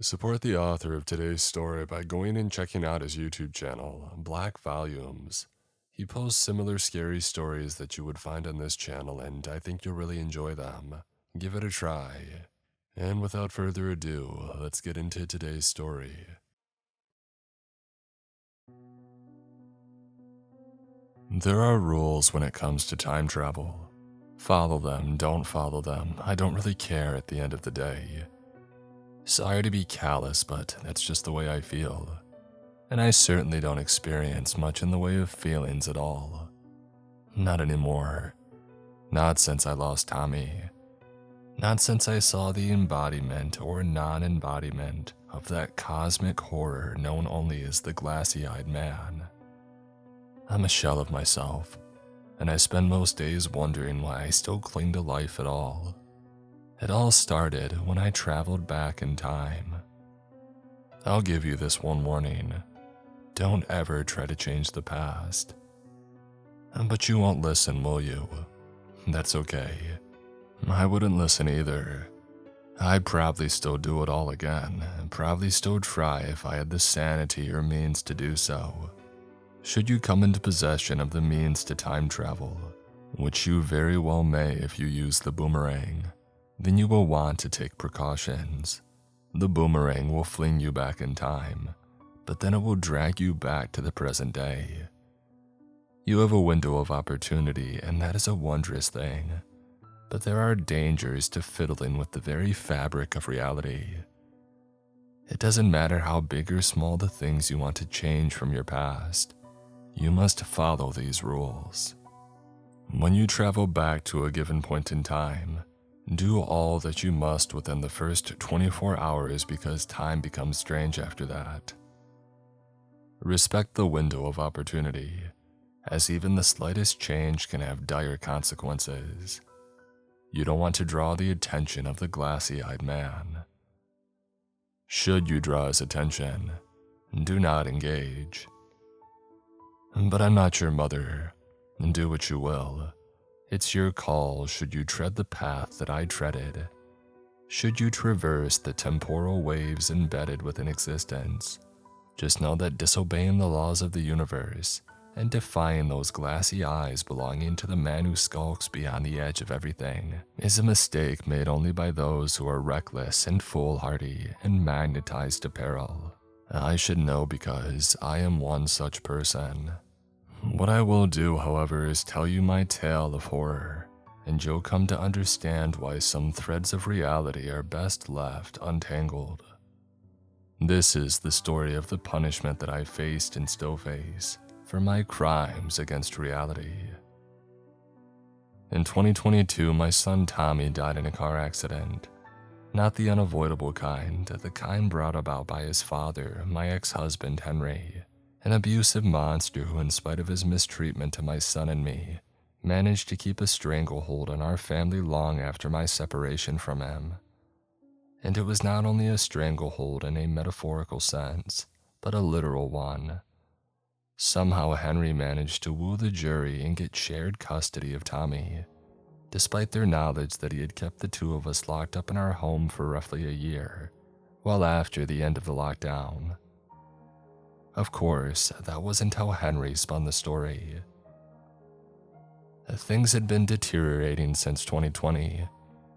Support the author of today's story by going and checking out his YouTube channel, Black Volumes. He posts similar scary stories that you would find on this channel, and I think you'll really enjoy them. Give it a try. And without further ado, let's get into today's story. There are rules when it comes to time travel. Follow them, don't follow them, I don't really care at the end of the day. Sorry to be callous, but that's just the way I feel. And I certainly don't experience much in the way of feelings at all. Not anymore. Not since I lost Tommy. Not since I saw the embodiment or non-embodiment of that cosmic horror known only as the glassy-eyed man. I'm a shell of myself, and I spend most days wondering why I still cling to life at all. It all started when I traveled back in time. I'll give you this one warning. Don't ever try to change the past. But you won't listen, will you? That's okay. I wouldn't listen either. I'd probably still do it all again, and probably still try if I had the sanity or means to do so. Should you come into possession of the means to time travel, which you very well may if you use the boomerang, then you will want to take precautions. The boomerang will fling you back in time, but then it will drag you back to the present day. You have a window of opportunity, and that is a wondrous thing, but there are dangers to fiddling with the very fabric of reality. It doesn't matter how big or small the things you want to change from your past, you must follow these rules. When you travel back to a given point in time, do all that you must within the first 24 hours because time becomes strange after that. Respect the window of opportunity, as even the slightest change can have dire consequences. You don't want to draw the attention of the glassy-eyed man. Should you draw his attention, do not engage. But I'm not your mother, and do what you will. It's your call should you tread the path that I treaded. Should you traverse the temporal waves embedded within existence, just know that disobeying the laws of the universe and defying those glassy eyes belonging to the man who skulks beyond the edge of everything is a mistake made only by those who are reckless and foolhardy and magnetized to peril. I should know because I am one such person. What I will do, however, is tell you my tale of horror, and you'll come to understand why some threads of reality are best left untangled. This is the story of the punishment that I faced and still face for my crimes against reality. In 2022, my son Tommy died in a car accident. Not the unavoidable kind, the kind brought about by his father, my ex-husband Henry. An abusive monster who, in spite of his mistreatment to my son and me, managed to keep a stranglehold on our family long after my separation from him. And it was not only a stranglehold in a metaphorical sense, but a literal one. Somehow Henry managed to woo the jury and get shared custody of Tommy, despite their knowledge that he had kept the two of us locked up in our home for roughly a year, well after the end of the lockdown. Of course, that wasn't how Henry spun the story. Things had been deteriorating since 2020,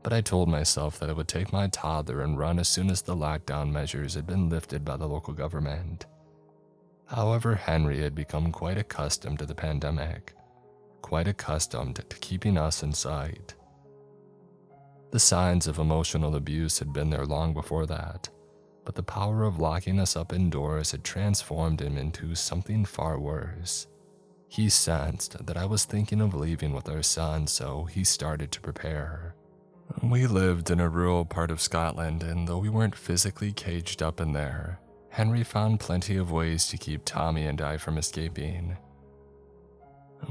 but I told myself that I would take my toddler and run as soon as the lockdown measures had been lifted by the local government. However, Henry had become quite accustomed to the pandemic, quite accustomed to keeping us in sight. The signs of emotional abuse had been there long before that, but the power of locking us up indoors had transformed him into something far worse. He sensed that I was thinking of leaving with our son, so he started to prepare. We lived in a rural part of Scotland, and though we weren't physically caged up in there, Henry found plenty of ways to keep Tommy and I from escaping.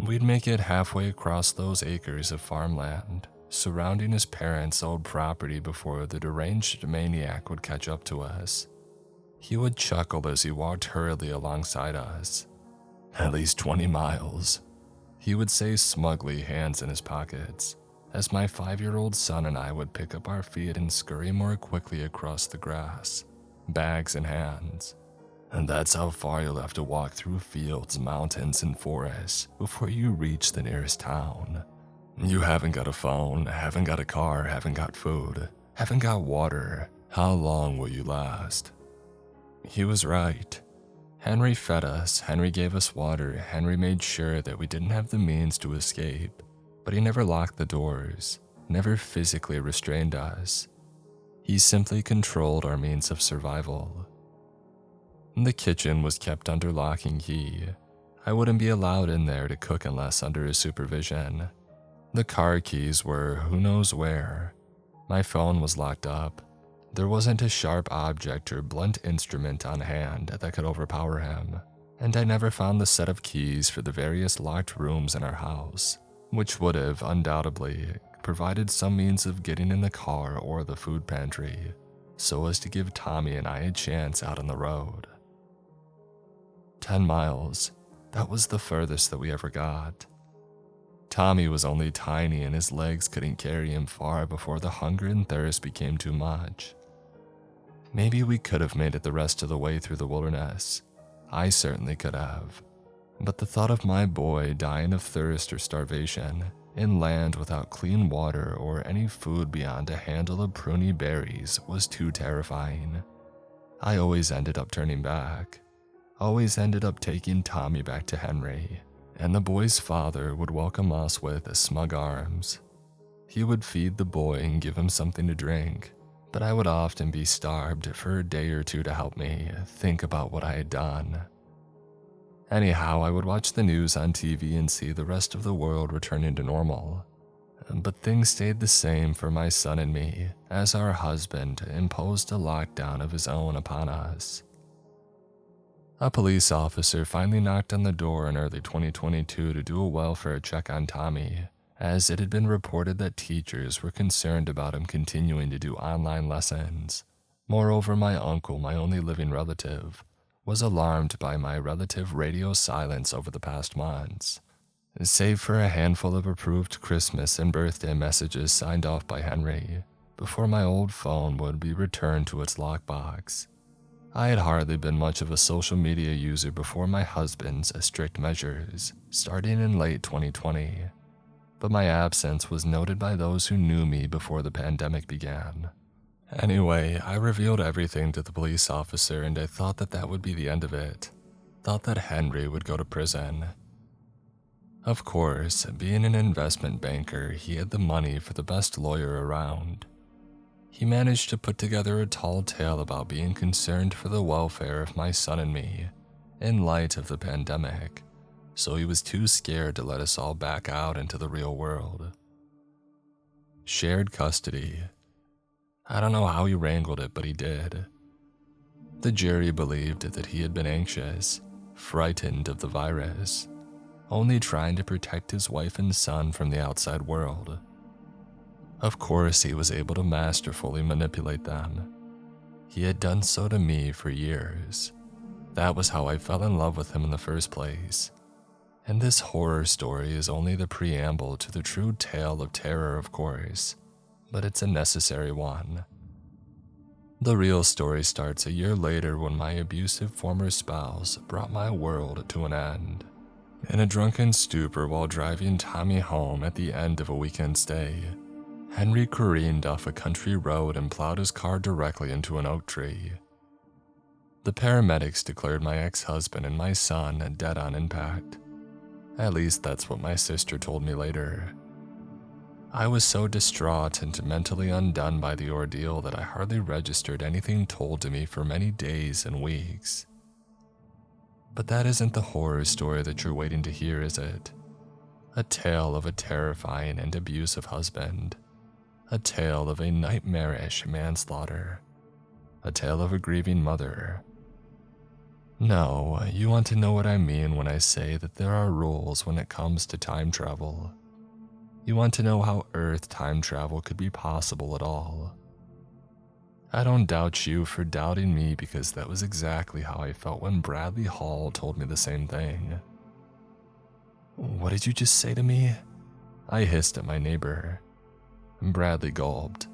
We'd make it halfway across those acres of farmland, surrounding his parents' old property before the deranged maniac would catch up to us. He would chuckle as he walked hurriedly alongside us. At least 20 miles, he would say smugly, hands in his pockets, as my 5-year-old son and I would pick up our feet and scurry more quickly across the grass. bags in hands. And that's how far you'll have to walk through fields, mountains, and forests before you reach the nearest town. You haven't got a phone, haven't got a car, haven't got food, haven't got water. How long will you last? He was right. Henry fed us, Henry gave us water, Henry made sure that we didn't have the means to escape, but he never locked the doors, never physically restrained us. He simply controlled our means of survival. The kitchen was kept under lock and key. I wouldn't be allowed in there to cook unless under his supervision. The car keys were who knows where. My phone was locked up. There wasn't a sharp object or blunt instrument on hand that could overpower him, and I never found the set of keys for the various locked rooms in our house, which would have undoubtedly provided some means of getting in the car or the food pantry, so as to give Tommy and I a chance out on the road. 10 miles, that was the furthest that we ever got. Tommy was only tiny and his legs couldn't carry him far before the hunger and thirst became too much. Maybe we could have made it the rest of the way through the wilderness. I certainly could have. But the thought of my boy dying of thirst or starvation in land without clean water or any food beyond a handle of pruny berries was too terrifying. I always ended up turning back. Always ended up taking Tommy back to Henry, and the boy's father would welcome us with smug arms. He would feed the boy and give him something to drink, but I would often be starved for a day or two to help me think about what I had done. Anyhow, I would watch the news on TV and see the rest of the world returning to normal. But things stayed the same for my son and me, as our husband imposed a lockdown of his own upon us. A police officer finally knocked on the door in early 2022 to do a welfare check on Tommy, as it had been reported that teachers were concerned about him continuing to do online lessons. Moreover, my uncle, my only living relative, was alarmed by my relative radio silence over the past months. Save for a handful of approved Christmas and birthday messages signed off by Henry, before my old phone would be returned to its lockbox. I had hardly been much of a social media user before my husband's strict measures, starting in late 2020. But my absence was noted by those who knew me before the pandemic began. Anyway, I revealed everything to the police officer and I thought that that would be the end of it. Thought that Henry would go to prison. Of course, being an investment banker, he had the money for the best lawyer around. He managed to put together a tall tale about being concerned for the welfare of my son and me, in light of the pandemic, so he was too scared to let us all back out into the real world. Shared custody. I don't know how he wrangled it, but he did. The jury believed that he had been anxious, frightened of the virus, only trying to protect his wife and son from the outside world. Of course, he was able to masterfully manipulate them. He had done so to me for years. That was how I fell in love with him in the first place. And this horror story is only the preamble to the true tale of terror, of course, but it's a necessary one. The real story starts a year later when my abusive former spouse brought my world to an end. In a drunken stupor while driving Tommy home at the end of a weekend stay, Henry careened off a country road and plowed his car directly into an oak tree. The paramedics declared my ex-husband and my son dead on impact. At least that's what my sister told me later. I was so distraught and mentally undone by the ordeal that I hardly registered anything told to me for many days and weeks. But that isn't the horror story that you're waiting to hear, is it? A tale of a terrifying and abusive husband. A tale of a nightmarish manslaughter. A tale of a grieving mother. No, you want to know what I mean when I say that there are rules when it comes to time travel. You want to know how Earth time travel could be possible at all. I don't doubt you for doubting me because that was exactly how I felt when Bradley Hall told me the same thing. What did you just say to me? I hissed at my neighbor. Bradley gulped.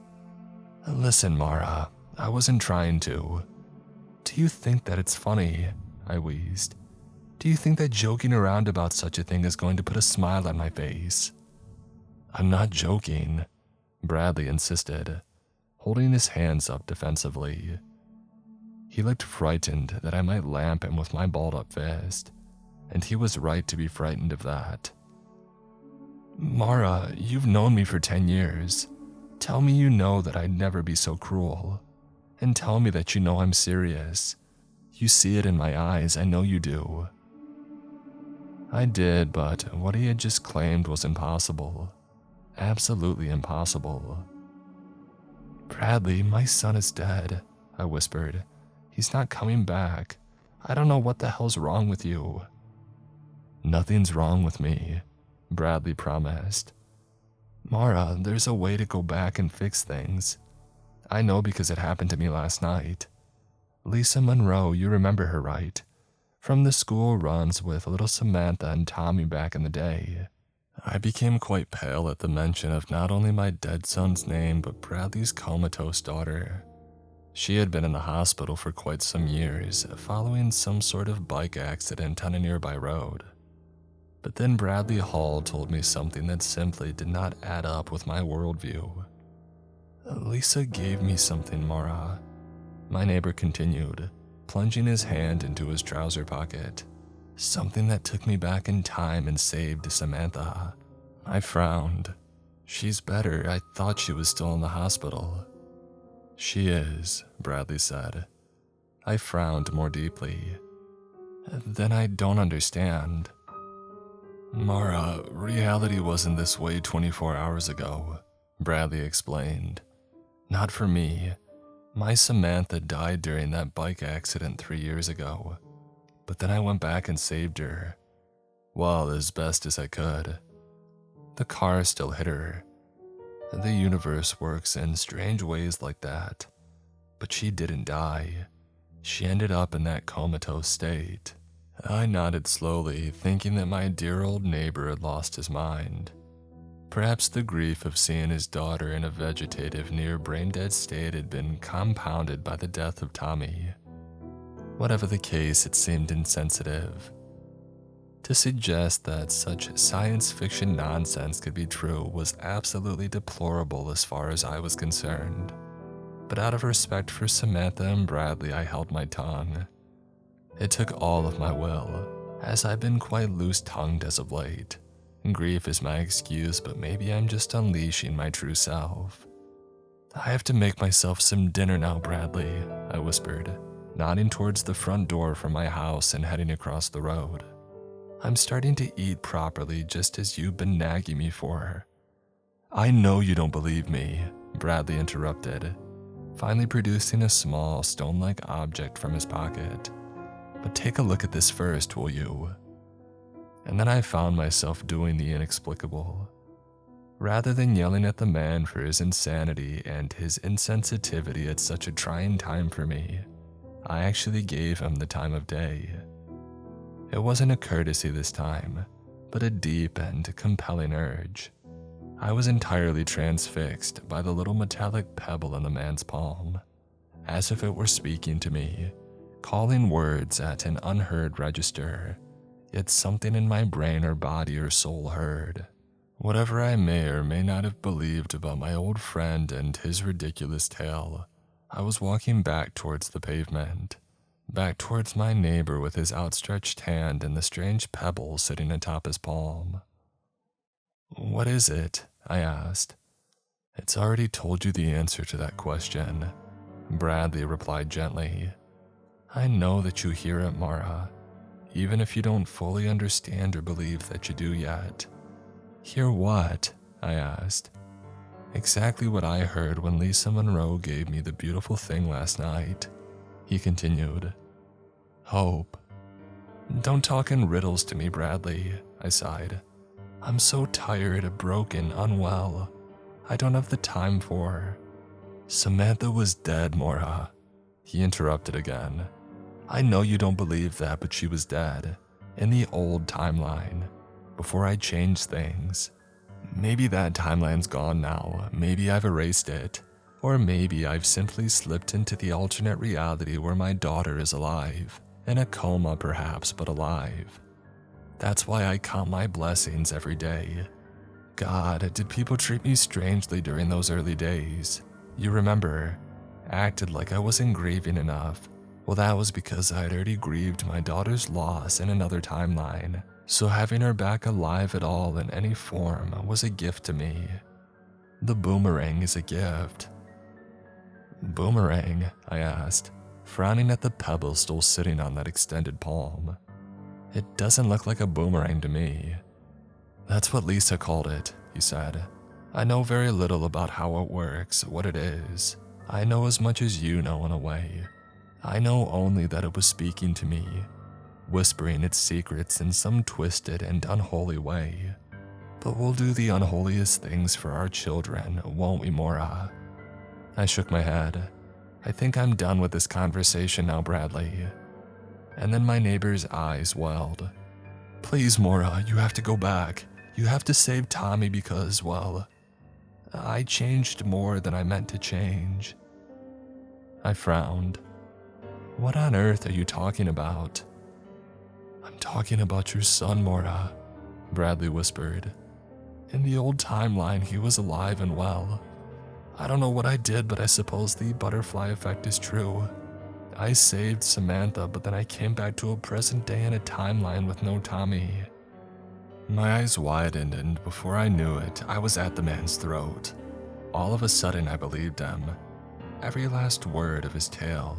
Listen, Mara, I wasn't trying to. Do you think that it's funny? I wheezed. Do you think that joking around about such a thing is going to put a smile on my face? I'm not joking, Bradley insisted, holding his hands up defensively. He looked frightened that I might lamp him with my balled-up fist, and he was right to be frightened of that. Mara, you've known me for 10 years. Tell me you know that I'd never be so cruel. And tell me that you know I'm serious. You see it in my eyes, I know you do. I did, but what he had just claimed was impossible. Absolutely impossible. Bradley, my son is dead, I whispered. He's not coming back. I don't know what the hell's wrong with you. Nothing's wrong with me, Bradley promised. Mara, there's a way to go back and fix things. I know because it happened to me last night. Lisa Monroe, you remember her, right? From the school runs with little Samantha and Tommy back in the day. I became quite pale at the mention of not only my dead son's name, but Bradley's comatose daughter. She had been in the hospital for quite some years, following some sort of bike accident on a nearby road. But then Bradley Hall told me something that simply did not add up with my worldview. Lisa gave me something, Mara, my neighbor continued, plunging his hand into his trouser pocket. Something that took me back in time and saved Samantha. I frowned. She's better. I thought she was still in the hospital. She is, Bradley said. I frowned more deeply. Then I don't understand. Mara, reality wasn't this way 24 hours ago, Bradley explained. Not for me. My Samantha died during that bike accident 3 years ago. But then I went back and saved her. Well, as best as I could. The car still hit her. The universe works in strange ways like that. But she didn't die. She ended up in that comatose state. I nodded slowly, thinking that my dear old neighbor had lost his mind. Perhaps the grief of seeing his daughter in a vegetative, near brain-dead state had been compounded by the death of Tommy. Whatever the case, it seemed insensitive. To suggest that such science fiction nonsense could be true was absolutely deplorable as far as I was concerned. But out of respect for Samantha and Bradley, I held my tongue. It took all of my will, as I've been quite loose-tongued as of late. Grief is my excuse, but maybe I'm just unleashing my true self. I have to make myself some dinner now, Bradley, I whispered, nodding towards the front door from my house and heading across the road. I'm starting to eat properly just as you've been nagging me for. I know you don't believe me, Bradley interrupted, finally producing a small stone-like object from his pocket. But take a look at this first, will you? And then I found myself doing the inexplicable. Rather than yelling at the man for his insanity and his insensitivity at such a trying time for me, I actually gave him the time of day. It wasn't a courtesy this time, but a deep and compelling urge. I was entirely transfixed by the little metallic pebble in the man's palm, as if it were speaking to me, calling words at an unheard register. Yet something in my brain or body or soul heard. Whatever I may or may not have believed about my old friend and his ridiculous tale, I was walking back towards the pavement, back towards my neighbor with his outstretched hand and the strange pebble sitting atop his palm. What is it? I asked. It's already told you the answer to that question, Bradley replied gently. I know that you hear it, Mara. Even if you don't fully understand or believe that you do yet. Hear what? I asked. Exactly what I heard when Lisa Monroe gave me the beautiful thing last night, he continued. Hope. Don't talk in riddles to me, Bradley, I sighed. I'm so tired, broken, unwell. I don't have the time for. Samantha was dead, Mora, he interrupted again. I know you don't believe that, but she was dead, in the old timeline, before I changed things. Maybe that timeline's gone now, maybe I've erased it. Or maybe I've simply slipped into the alternate reality where my daughter is alive, in a coma perhaps, but alive. That's why I count my blessings every day. God, did people treat me strangely during those early days? You remember, acted like I wasn't grieving enough. Well, that was because I had already grieved my daughter's loss in another timeline, so having her back alive at all in any form was a gift to me. The boomerang is a gift. Boomerang? I asked, frowning at the pebble still sitting on that extended palm. It doesn't look like a boomerang to me. That's what Lisa called it, he said. I know very little about how it works, what it is. I know as much as you know in a way. I know only that it was speaking to me, whispering its secrets in some twisted and unholy way. But we'll do the unholiest things for our children, won't we, Mora? I shook my head. I think I'm done with this conversation now, Bradley. And then my neighbor's eyes welled. Please, Mora, you have to go back. You have to save Tommy because, well, I changed more than I meant to change. I frowned. What on earth are you talking about? I'm talking about your son, Mora, Bradley whispered. In the old timeline, he was alive and well. I don't know what I did, but I suppose the butterfly effect is true. I saved Samantha, but then I came back to a present day in a timeline with no Tommy. My eyes widened, and before I knew it, I was at the man's throat. All of a sudden, I believed him. Every last word of his tale.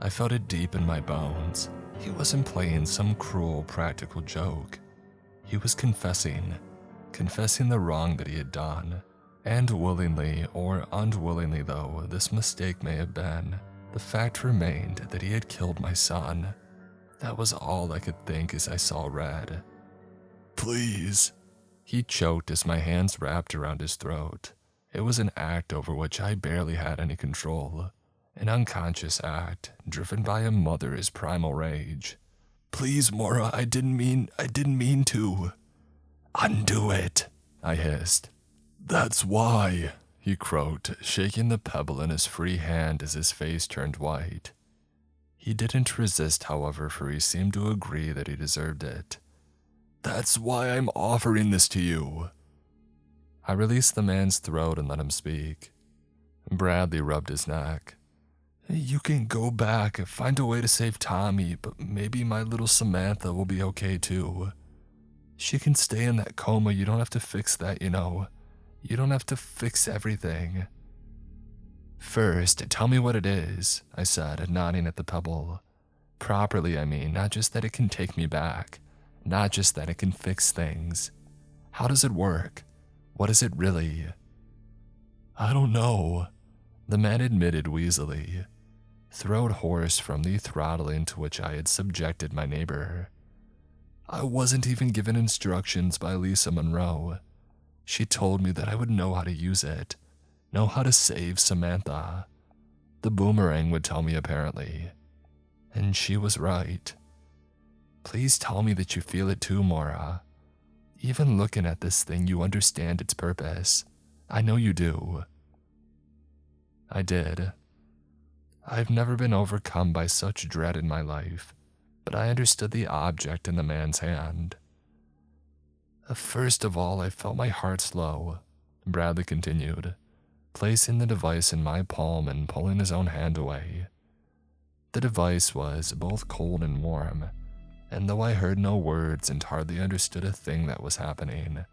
I felt it deep in my bones. He wasn't playing some cruel, practical joke. He was confessing the wrong that he had done. And willingly or unwillingly though this mistake may have been, the fact remained that he had killed my son. That was all I could think as I saw red. Please, he choked as my hands wrapped around his throat. It was an act over which I barely had any control. An unconscious act, driven by a mother's primal rage. Please, Mora, I didn't mean to. Undo it, I hissed. That's why, he croaked, shaking the pebble in his free hand as his face turned white. He didn't resist, however, for he seemed to agree that he deserved it. That's why I'm offering this to you. I released the man's throat and let him speak. Bradley rubbed his neck. You can go back, find a way to save Tommy, but maybe my little Samantha will be okay too. She can stay in that coma, you don't have to fix that, you know. You don't have to fix everything. First, tell me what it is, I said, nodding at the pebble. Properly, I mean, not just that it can take me back. Not just that it can fix things. How does it work? What is it really? I don't know, the man admitted wheezily, throat hoarse from the throttling to which I had subjected my neighbor. I wasn't even given instructions by Lisa Monroe. She told me that I would know how to use it, know how to save Samantha. The boomerang would tell me, apparently. And she was right. Please tell me that you feel it too, Mora. Even looking at this thing, you understand its purpose. I know you do. I did. I've never been overcome by such dread in my life, but I understood the object in the man's hand. First of all, I felt my heart slow, Bradley continued, placing the device in my palm and pulling his own hand away. The device was both cold and warm, and though I heard no words and hardly understood a thing that was happening,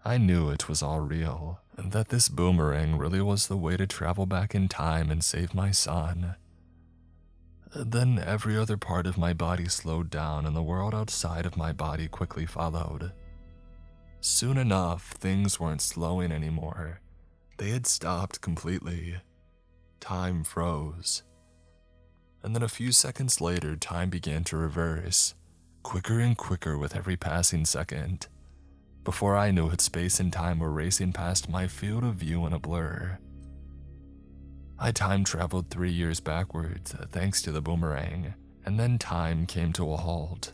I knew it was all real, and that this boomerang really was the way to travel back in time and save my son. Then every other part of my body slowed down and the world outside of my body quickly followed. Soon enough, things weren't slowing anymore. They had stopped completely. Time froze. And then a few seconds later, time began to reverse, quicker and quicker with every passing second. Before I knew it, space and time were racing past my field of view in a blur. I time traveled 3 years backwards, thanks to the boomerang, and then time came to a halt.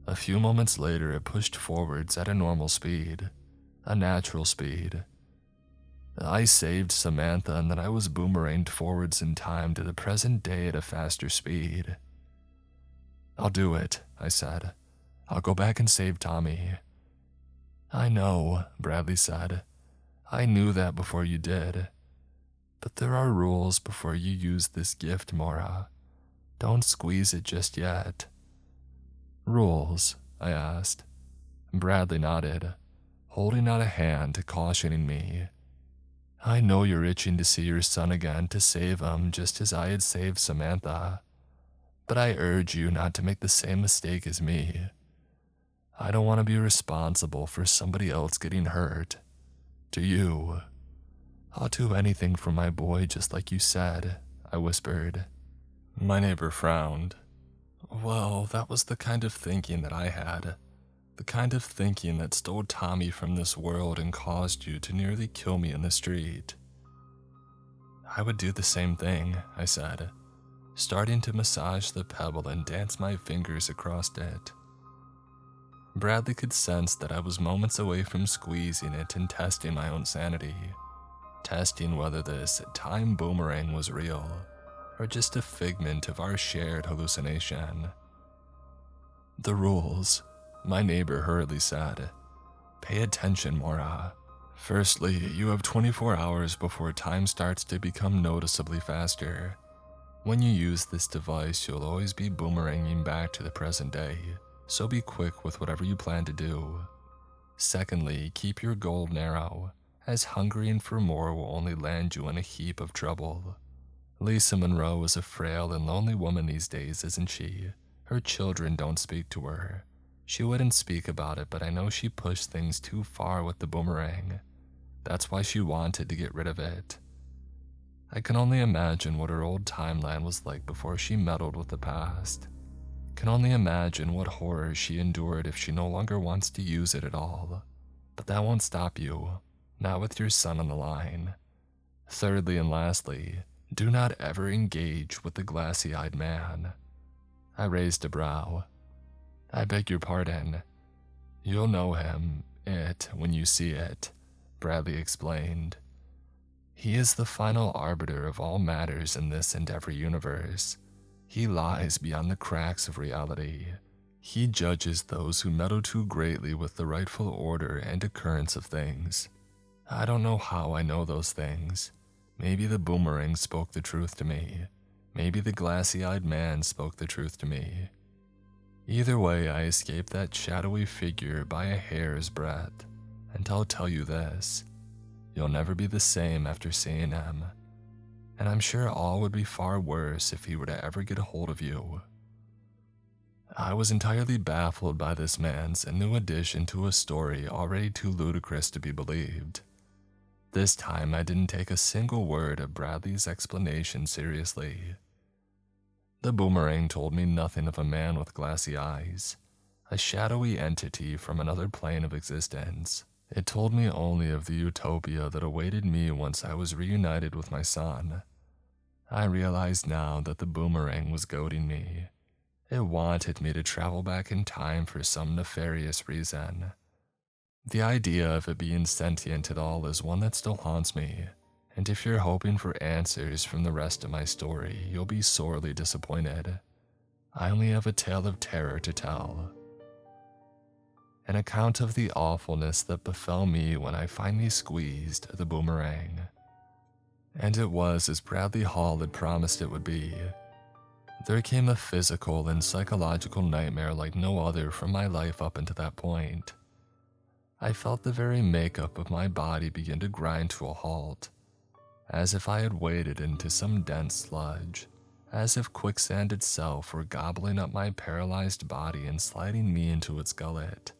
A few moments later, it pushed forwards at a normal speed, a natural speed. I saved Samantha and then I was boomeranged forwards in time to the present day at a faster speed. I'll do it, I said. I'll go back and save Tommy. I know, Bradley said. I knew that before you did. But there are rules before you use this gift, Mora. Don't squeeze it just yet. Rules? I asked. Bradley nodded, holding out a hand, cautioning me. I know you're itching to see your son again, to save him just as I had saved Samantha. But I urge you not to make the same mistake as me. I don't want to be responsible for somebody else getting hurt. Do you? I'll do anything for my boy just like you said, I whispered. My neighbor frowned. Well, that was the kind of thinking that I had. The kind of thinking that stole Tommy from this world and caused you to nearly kill me in the street. I would do the same thing, I said, starting to massage the pebble and dance my fingers across it. Bradley could sense that I was moments away from squeezing it and testing my own sanity, testing whether this time boomerang was real or just a figment of our shared hallucination. The rules, my neighbor hurriedly said. Pay attention, Mora. Firstly, you have 24 hours before time starts to become noticeably faster. When you use this device, you'll always be boomeranging back to the present day, so be quick with whatever you plan to do. Secondly, keep your goal narrow, as hungering for more will only land you in a heap of trouble. Lisa Monroe is a frail and lonely woman these days, isn't she? Her children don't speak to her. She wouldn't speak about it, but I know she pushed things too far with the boomerang. That's why she wanted to get rid of it. I can only imagine what her old timeline was like before she meddled with the past. Can only imagine what horror she endured if she no longer wants to use it at all. But that won't stop you, not with your son on the line. Thirdly and lastly, do not ever engage with the glassy-eyed man. I raised a brow. I beg your pardon. You'll know him, when you see it, Bradley explained. He is the final arbiter of all matters in this and every universe. He lies beyond the cracks of reality. He judges those who meddle too greatly with the rightful order and occurrence of things. I don't know how I know those things. Maybe the boomerang spoke the truth to me. Maybe the glassy-eyed man spoke the truth to me. Either way, I escaped that shadowy figure by a hair's breadth. And I'll tell you this, you'll never be the same after seeing him. And I'm sure all would be far worse if he were to ever get a hold of you. I was entirely baffled by this man's new addition to a story already too ludicrous to be believed. This time I didn't take a single word of Bradley's explanation seriously. The boomerang told me nothing of a man with glassy eyes, a shadowy entity from another plane of existence. It told me only of the utopia that awaited me once I was reunited with my son. I realized now that the boomerang was goading me. It wanted me to travel back in time for some nefarious reason. The idea of it being sentient at all is one that still haunts me, and if you're hoping for answers from the rest of my story, you'll be sorely disappointed. I only have a tale of terror to tell. An account of the awfulness that befell me when I finally squeezed the boomerang. And it was as Bradley Hall had promised it would be. There came a physical and psychological nightmare like no other from my life up until that point. I felt the very makeup of my body begin to grind to a halt, as if I had waded into some dense sludge, as if quicksand itself were gobbling up my paralyzed body and sliding me into its gullet.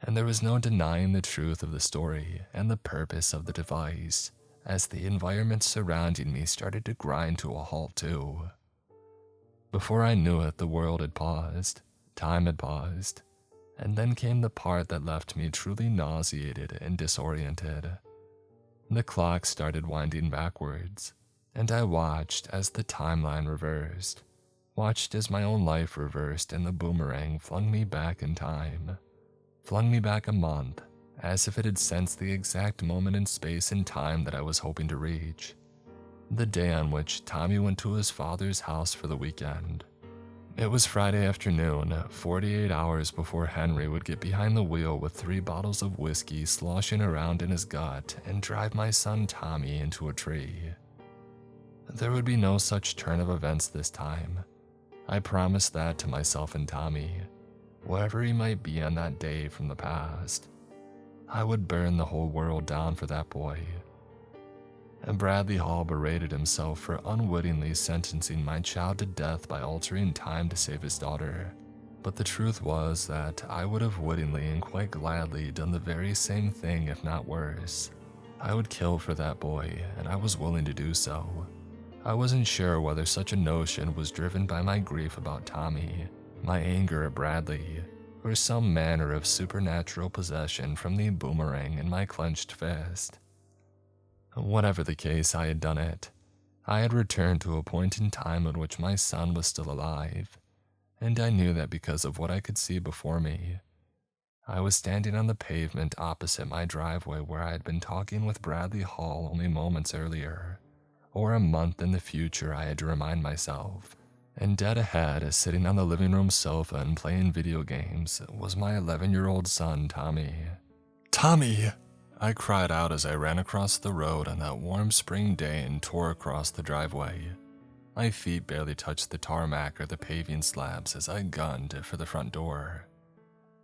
And there was no denying the truth of the story and the purpose of the device, as the environment surrounding me started to grind to a halt too. Before I knew it, the world had paused, time had paused, and then came the part that left me truly nauseated and disoriented. The clock started winding backwards, and I watched as the timeline reversed, watched as my own life reversed and the boomerang flung me back in time. Flung me back a month, as if it had sensed the exact moment in space and time that I was hoping to reach. The day on which Tommy went to his father's house for the weekend. It was Friday afternoon, 48 hours before Henry would get behind the wheel with 3 bottles of whiskey sloshing around in his gut and drive my son Tommy into a tree. There would be no such turn of events this time. I promised that to myself and Tommy, wherever he might be on that day from the past. I would burn the whole world down for that boy. And Bradley Hall berated himself for unwittingly sentencing my child to death by altering time to save his daughter. But the truth was that I would have wittingly and quite gladly done the very same thing, if not worse. I would kill for that boy, and I was willing to do so. I wasn't sure whether such a notion was driven by my grief about Tommy, my anger at Bradley, or some manner of supernatural possession from the boomerang in my clenched fist. Whatever the case, I had done it. I had returned to a point in time at which my son was still alive, and I knew that because of what I could see before me. I was standing on the pavement opposite my driveway where I had been talking with Bradley Hall only moments earlier, or a month in the future, I had to remind myself. And dead ahead, sitting on the living room sofa and playing video games, was my 11-year-old son, Tommy. "Tommy!" I cried out as I ran across the road on that warm spring day and tore across the driveway. My feet barely touched the tarmac or the paving slabs as I gunned for the front door.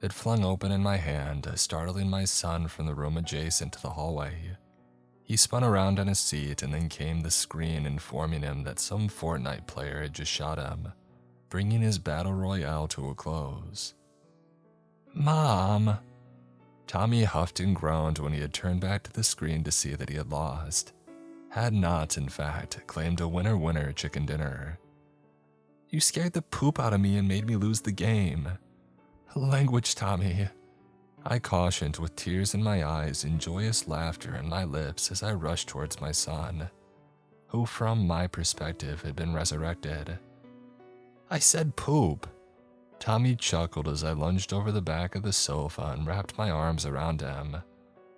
It flung open in my hand, startling my son from the room adjacent to the hallway. He spun around on his seat, and then came the screen informing him that some Fortnite player had just shot him, bringing his battle royale to a close. "Mom!" Tommy huffed and groaned when he had turned back to the screen to see that he had lost. Had not, in fact, claimed a winner-winner chicken dinner. "You scared the poop out of me and made me lose the game." "Language, Tommy," I cautioned with tears in my eyes and joyous laughter on my lips as I rushed towards my son, who from my perspective had been resurrected. "I said poop." Tommy chuckled as I lunged over the back of the sofa and wrapped my arms around him.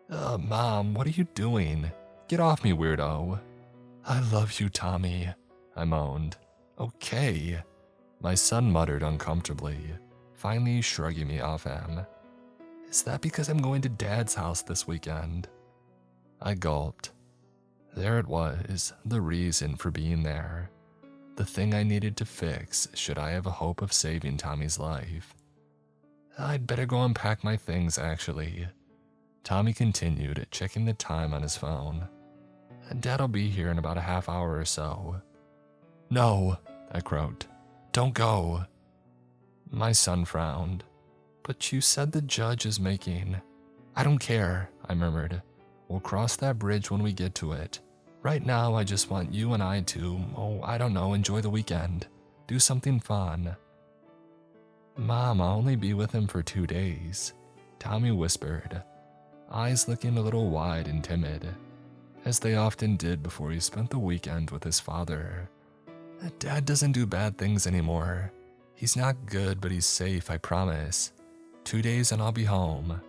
Mom, what are you doing? Get off me, weirdo." "I love you, Tommy," I moaned. "Okay," my son muttered uncomfortably, finally shrugging me off him. "Is that because I'm going to Dad's house this weekend?" I gulped. There it was, the reason for being there. The thing I needed to fix should I have a hope of saving Tommy's life. "I'd better go unpack my things, actually." Tommy continued, checking the time on his phone. "Dad'll be here in about a half hour or so." "No," I croaked. "Don't go." My son frowned. "But you said the judge is making—" "I don't care," I murmured. "We'll cross that bridge when we get to it. Right now, I just want you and I to, I don't know, enjoy the weekend. Do something fun." "Mom, I'll only be with him for 2 days," Tommy whispered, eyes looking a little wide and timid, as they often did before he spent the weekend with his father. "Dad doesn't do bad things anymore. He's not good, but he's safe, I promise. 2 days and I'll be home."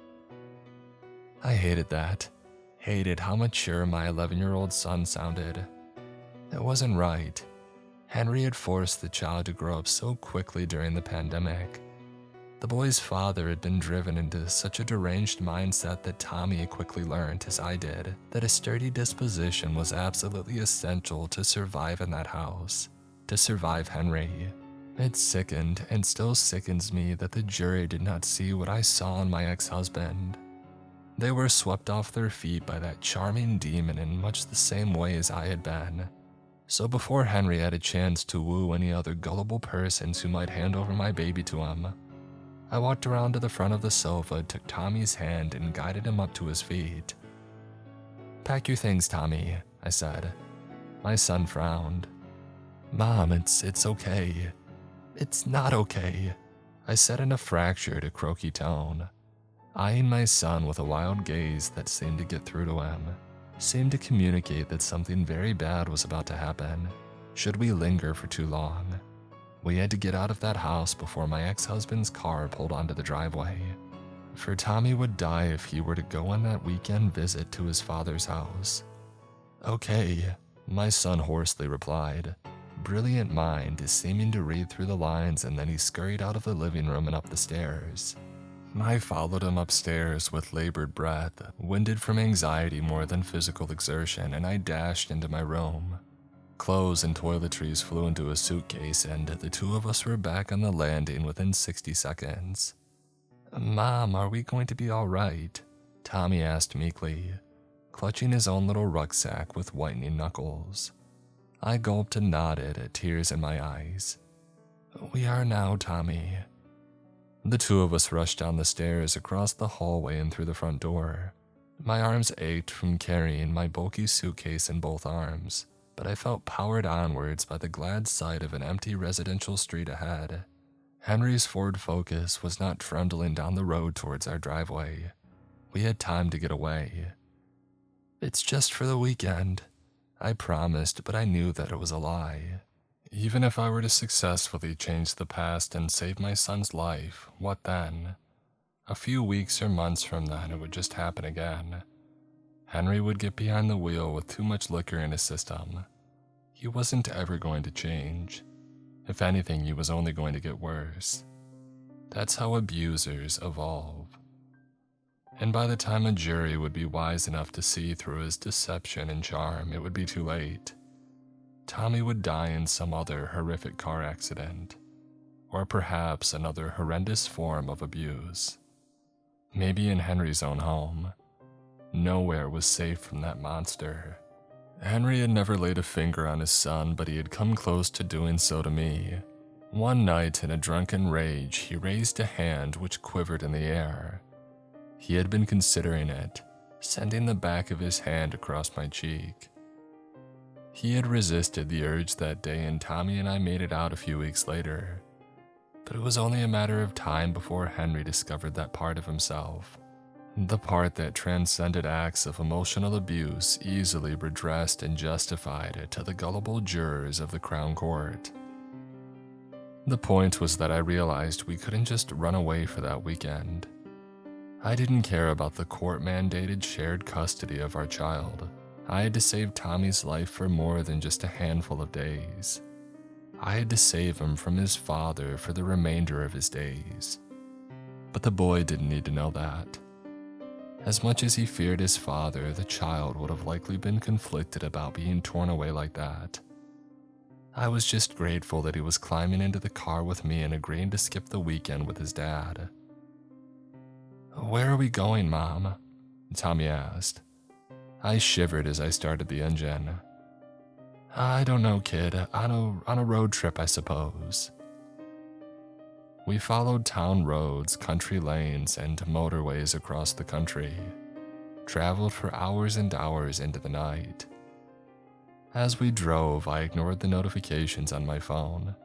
I hated that. Hated how mature my 11-year-old son sounded. It wasn't right. Henry had forced the child to grow up so quickly during the pandemic. The boy's father had been driven into such a deranged mindset that Tommy quickly learned, as I did, that a sturdy disposition was absolutely essential to survive in that house, to survive Henry. It sickened and still sickens me that the jury did not see what I saw in my ex-husband. They were swept off their feet by that charming demon in much the same way as I had been. So before Henry had a chance to woo any other gullible persons who might hand over my baby to him, I walked around to the front of the sofa, took Tommy's hand, and guided him up to his feet. "Pack your things, Tommy," I said. My son frowned. "Mom, it's okay." "It's not okay," I said in a fractured, croaky tone, eyeing my son with a wild gaze that seemed to get through to him, seemed to communicate that something very bad was about to happen, should we linger for too long. We had to get out of that house before my ex-husband's car pulled onto the driveway. for Tommy would die if he were to go on that weekend visit to his father's house. Okay, my son hoarsely replied, brilliant mind seeming to read through the lines, and then he scurried out of the living room and up the stairs. I followed him upstairs with labored breath, winded from anxiety more than physical exertion, and I dashed into my room. Clothes and toiletries flew into a suitcase, and the two of us were back on the landing within 60 seconds. "Mom, are we going to be all right?" Tommy asked meekly, clutching his own little rucksack with whitening knuckles. I gulped and nodded, tears in my eyes. "We are now, Tommy." The two of us rushed down the stairs, across the hallway, and through the front door. My arms ached from carrying my bulky suitcase in both arms, but I felt powered onwards by the glad sight of an empty residential street ahead. Henry's Ford Focus was not trundling down the road towards our driveway. We had time to get away. "It's just for the weekend," I promised, but I knew that it was a lie. Even if I were to successfully change the past and save my son's life, what then? A few weeks or months from then, it would just happen again. Henry would get behind the wheel with too much liquor in his system. He wasn't ever going to change. If anything, he was only going to get worse. That's how abusers evolve. And by the time a jury would be wise enough to see through his deception and charm, it would be too late. Tommy would die in some other horrific car accident, or perhaps another horrendous form of abuse. Maybe in Henry's own home. Nowhere was safe from that monster. Henry had never laid a finger on his son, but he had come close to doing so to me. One night, in a drunken rage, he raised a hand which quivered in the air. He had been considering it, sending the back of his hand across my cheek. He had resisted the urge that day, and Tommy and I made it out a few weeks later. But it was only a matter of time before Henry discovered that part of himself. The part that transcended acts of emotional abuse, easily redressed and justified to the gullible jurors of the Crown Court. The point was that I realized we couldn't just run away for that weekend. I didn't care about the court-mandated shared custody of our child. I had to save Tommy's life for more than just a handful of days. I had to save him from his father for the remainder of his days. But the boy didn't need to know that. As much as he feared his father, the child would have likely been conflicted about being torn away like that. I was just grateful that he was climbing into the car with me and agreeing to skip the weekend with his dad. "Where are we going, Mom?" Tommy asked. I shivered as I started the engine. "I don't know, kid. On a road trip, I suppose." We followed town roads, country lanes, and motorways across the country, traveled for hours and hours into the night. As we drove, I ignored the notifications on my phone,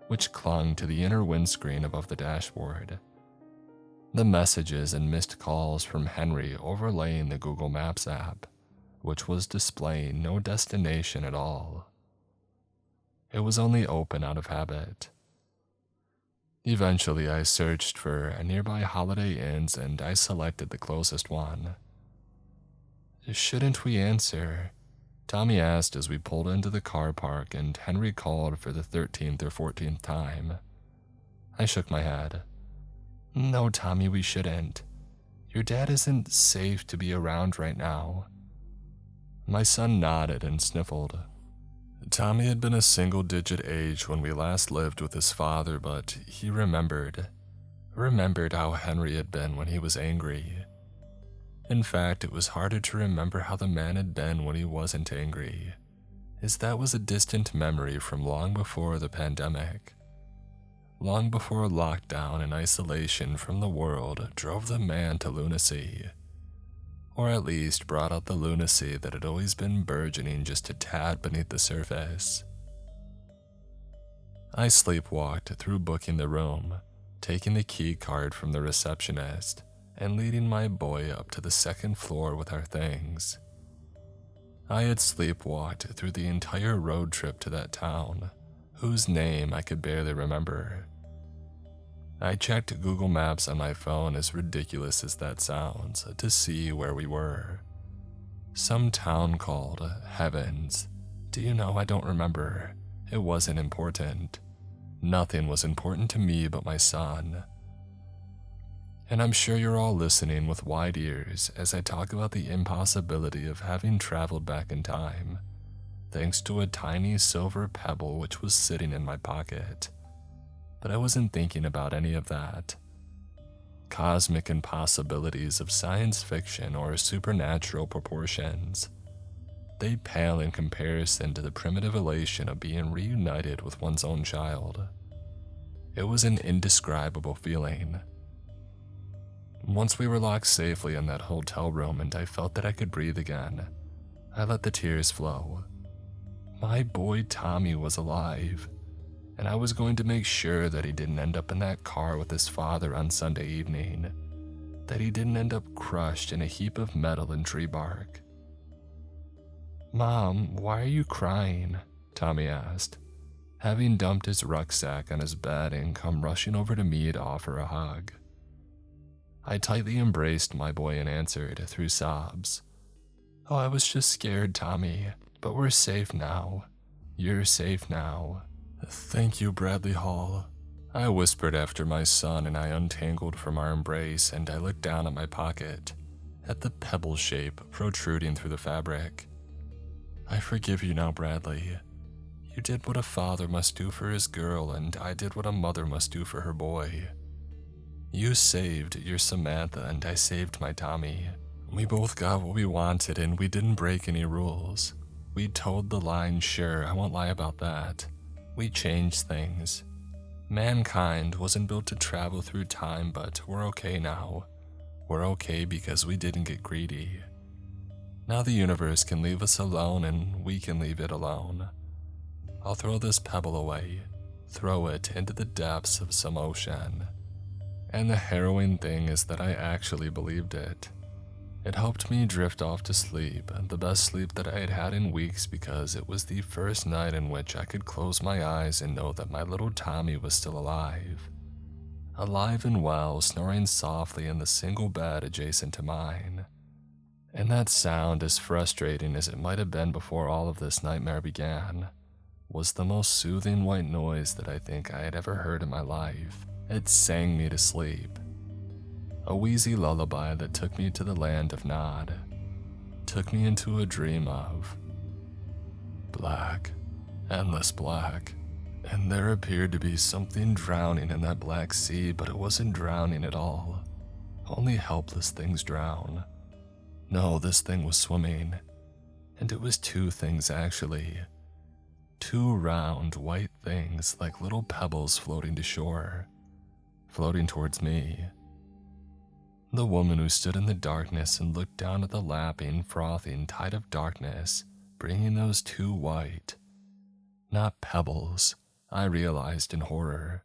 which clung to the inner windscreen above the dashboard. The messages and missed calls from Henry overlaying the Google Maps app, which was displaying no destination at all. It was only open out of habit. Eventually, I searched for nearby Holiday Inns and I selected the closest one. "Shouldn't we answer?" Tommy asked as we pulled into the car park and Henry called for the 13th or 14th time. I shook my head. "No, Tommy, we shouldn't. Your dad isn't safe to be around right now." My son nodded and sniffled. Tommy had been a single-digit age when we last lived with his father, but he remembered how Henry had been when he was angry. In fact, it was harder to remember how the man had been when he wasn't angry, as that was a distant memory from long before the pandemic. Long before lockdown and isolation from the world drove the man to lunacy. Or at least brought out the lunacy that had always been burgeoning just a tad beneath the surface. I sleepwalked through booking the room, taking the key card from the receptionist, and leading my boy up to the second floor with our things. I had sleepwalked through the entire road trip to that town, whose name I could barely remember. I checked Google Maps on my phone, as ridiculous as that sounds, to see where we were. Some town called Heavens. Do you know, I don't remember. It wasn't important. Nothing was important to me but my son. And I'm sure you're all listening with wide ears as I talk about the impossibility of having traveled back in time, thanks to a tiny silver pebble which was sitting in my pocket. But I wasn't thinking about any of that. Cosmic impossibilities of science fiction or supernatural proportions. They pale in comparison to the primitive elation of being reunited with one's own child. It was an indescribable feeling. Once we were locked safely in that hotel room and I felt that I could breathe again, I let the tears flow. My boy Tommy was alive, and I was going to make sure that he didn't end up in that car with his father on Sunday evening, that he didn't end up crushed in a heap of metal and tree bark. "Mom, why are you crying?" Tommy asked, having dumped his rucksack on his bed and come rushing over to me to offer a hug. I tightly embraced my boy and answered through sobs, "Oh, I was just scared, Tommy, but we're safe now. You're safe now." "Thank you, Bradley Hall," I whispered after my son and I untangled from our embrace, and I looked down at my pocket, at the pebble shape protruding through the fabric. "I forgive you now, Bradley. You did what a father must do for his girl, and I did what a mother must do for her boy. You saved your Samantha, and I saved my Tommy. We both got what we wanted, and we didn't break any rules. We toed the line, sure, I won't lie about that. We changed things. Mankind wasn't built to travel through time, but we're okay now. We're okay because we didn't get greedy. Now the universe can leave us alone, and we can leave it alone. I'll throw this pebble away, throw it into the depths of some ocean." And the harrowing thing is that I actually believed it. It helped me drift off to sleep, the best sleep that I had had in weeks, because it was the first night in which I could close my eyes and know that my little Tommy was still alive. Alive and well, snoring softly in the single bed adjacent to mine. And that sound, as frustrating as it might have been before all of this nightmare began, was the most soothing white noise that I think I had ever heard in my life. It sang me to sleep. A wheezy lullaby that took me to the land of Nod. Took me into a dream of black, endless black. And there appeared to be something drowning in that black sea, but it wasn't drowning at all. Only helpless things drown. No, this thing was swimming. And it was two things actually. Two round, white things like little pebbles floating to shore. Floating towards me. The woman who stood in the darkness and looked down at the lapping, frothing tide of darkness, bringing those two white, not pebbles, I realized in horror.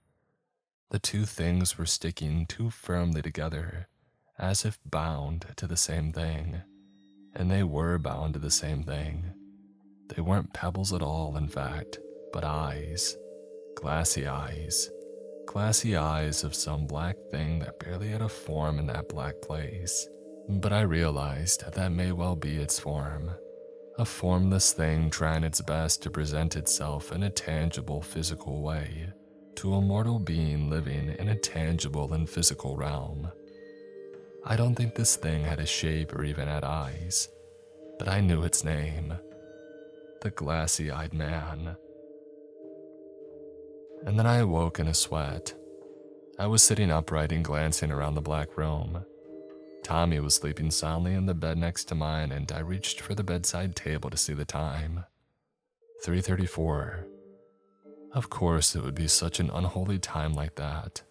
The two things were sticking too firmly together, as if bound to the same thing. And they were bound to the same thing. They weren't pebbles at all, in fact, but eyes. Glassy eyes. Glassy eyes of some black thing that barely had a form in that black place. But I realized that may well be its form. A formless thing trying its best to present itself in a tangible physical way to a mortal being living in a tangible and physical realm. I don't think this thing had a shape or even had eyes, but I knew its name. The glassy-eyed man. And then I awoke in a sweat. I was sitting upright and glancing around the black room. Tommy was sleeping soundly in the bed next to mine, and I reached for the bedside table to see the time. 3:34. Of course it would be such an unholy time like that.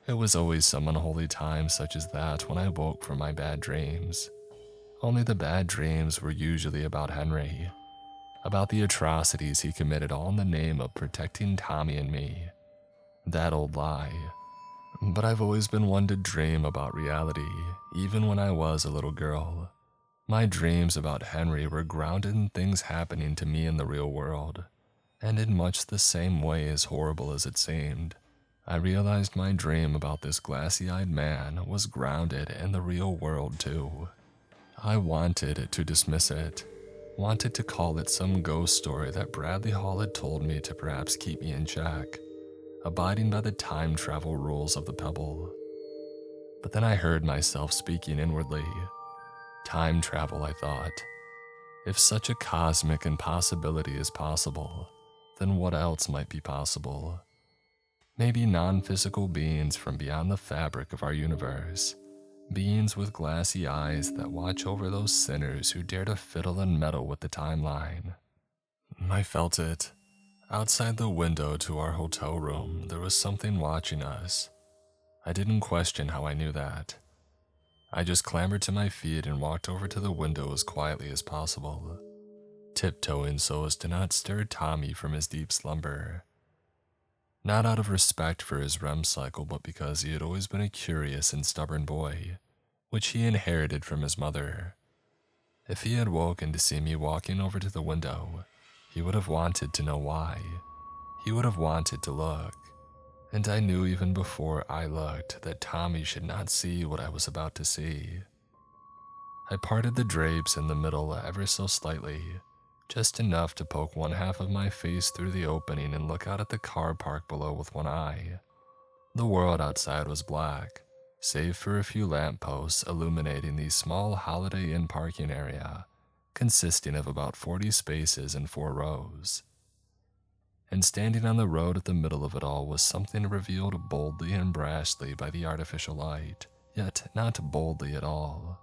It was always some unholy time such as that when I woke from my bad dreams. Only the bad dreams were usually about Henry. About the atrocities he committed, all in the name of protecting Tommy and me. That old lie. But I've always been one to dream about reality, even when I was a little girl. My dreams about Henry were grounded in things happening to me in the real world, and in much the same way as horrible as it seemed. I realized my dream about this glassy-eyed man was grounded in the real world too. I wanted to dismiss it, wanted to call it some ghost story that Bradley Hall had told me to perhaps keep me in check, abiding by the time travel rules of the pebble. But then I heard myself speaking inwardly. Time travel, I thought. If such a cosmic impossibility is possible, then what else might be possible? Maybe non-physical beings from beyond the fabric of our universe. Beings with glassy eyes that watch over those sinners who dare to fiddle and meddle with the timeline. I felt it. Outside the window to our hotel room, there was something watching us. I didn't question how I knew that. I just clambered to my feet and walked over to the window as quietly as possible, tiptoeing so as to not stir Tommy from his deep slumber. Not out of respect for his REM cycle, but because he had always been a curious and stubborn boy, which he inherited from his mother. If he had woken to see me walking over to the window, he would have wanted to know why. He would have wanted to look. And I knew even before I looked that Tommy should not see what I was about to see. I parted the drapes in the middle ever so slightly, just enough to poke one half of my face through the opening and look out at the car park below with one eye. The world outside was black, save for a few lampposts illuminating the small Holiday Inn parking area, consisting of about 40 spaces in 4 rows. And standing on the road at the middle of it all was something revealed boldly and brashly by the artificial light, yet not boldly at all.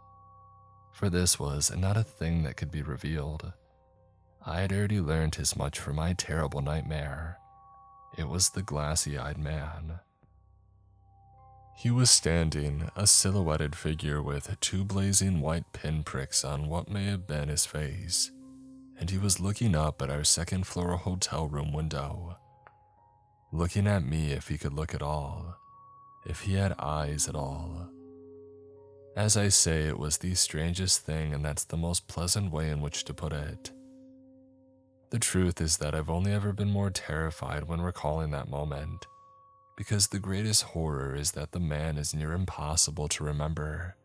For this was not a thing that could be revealed. I had already learned as much from my terrible nightmare. It was the glassy-eyed man. He was standing, a silhouetted figure with 2 blazing white pinpricks on what may have been his face, and he was looking up at our 2nd floor hotel room window. Looking at me if he could look at all, if he had eyes at all. As I say, it was the strangest thing, and that's the most pleasant way in which to put it. The truth is that I've only ever been more terrified when recalling that moment, because the greatest horror is that the man is near impossible to remember.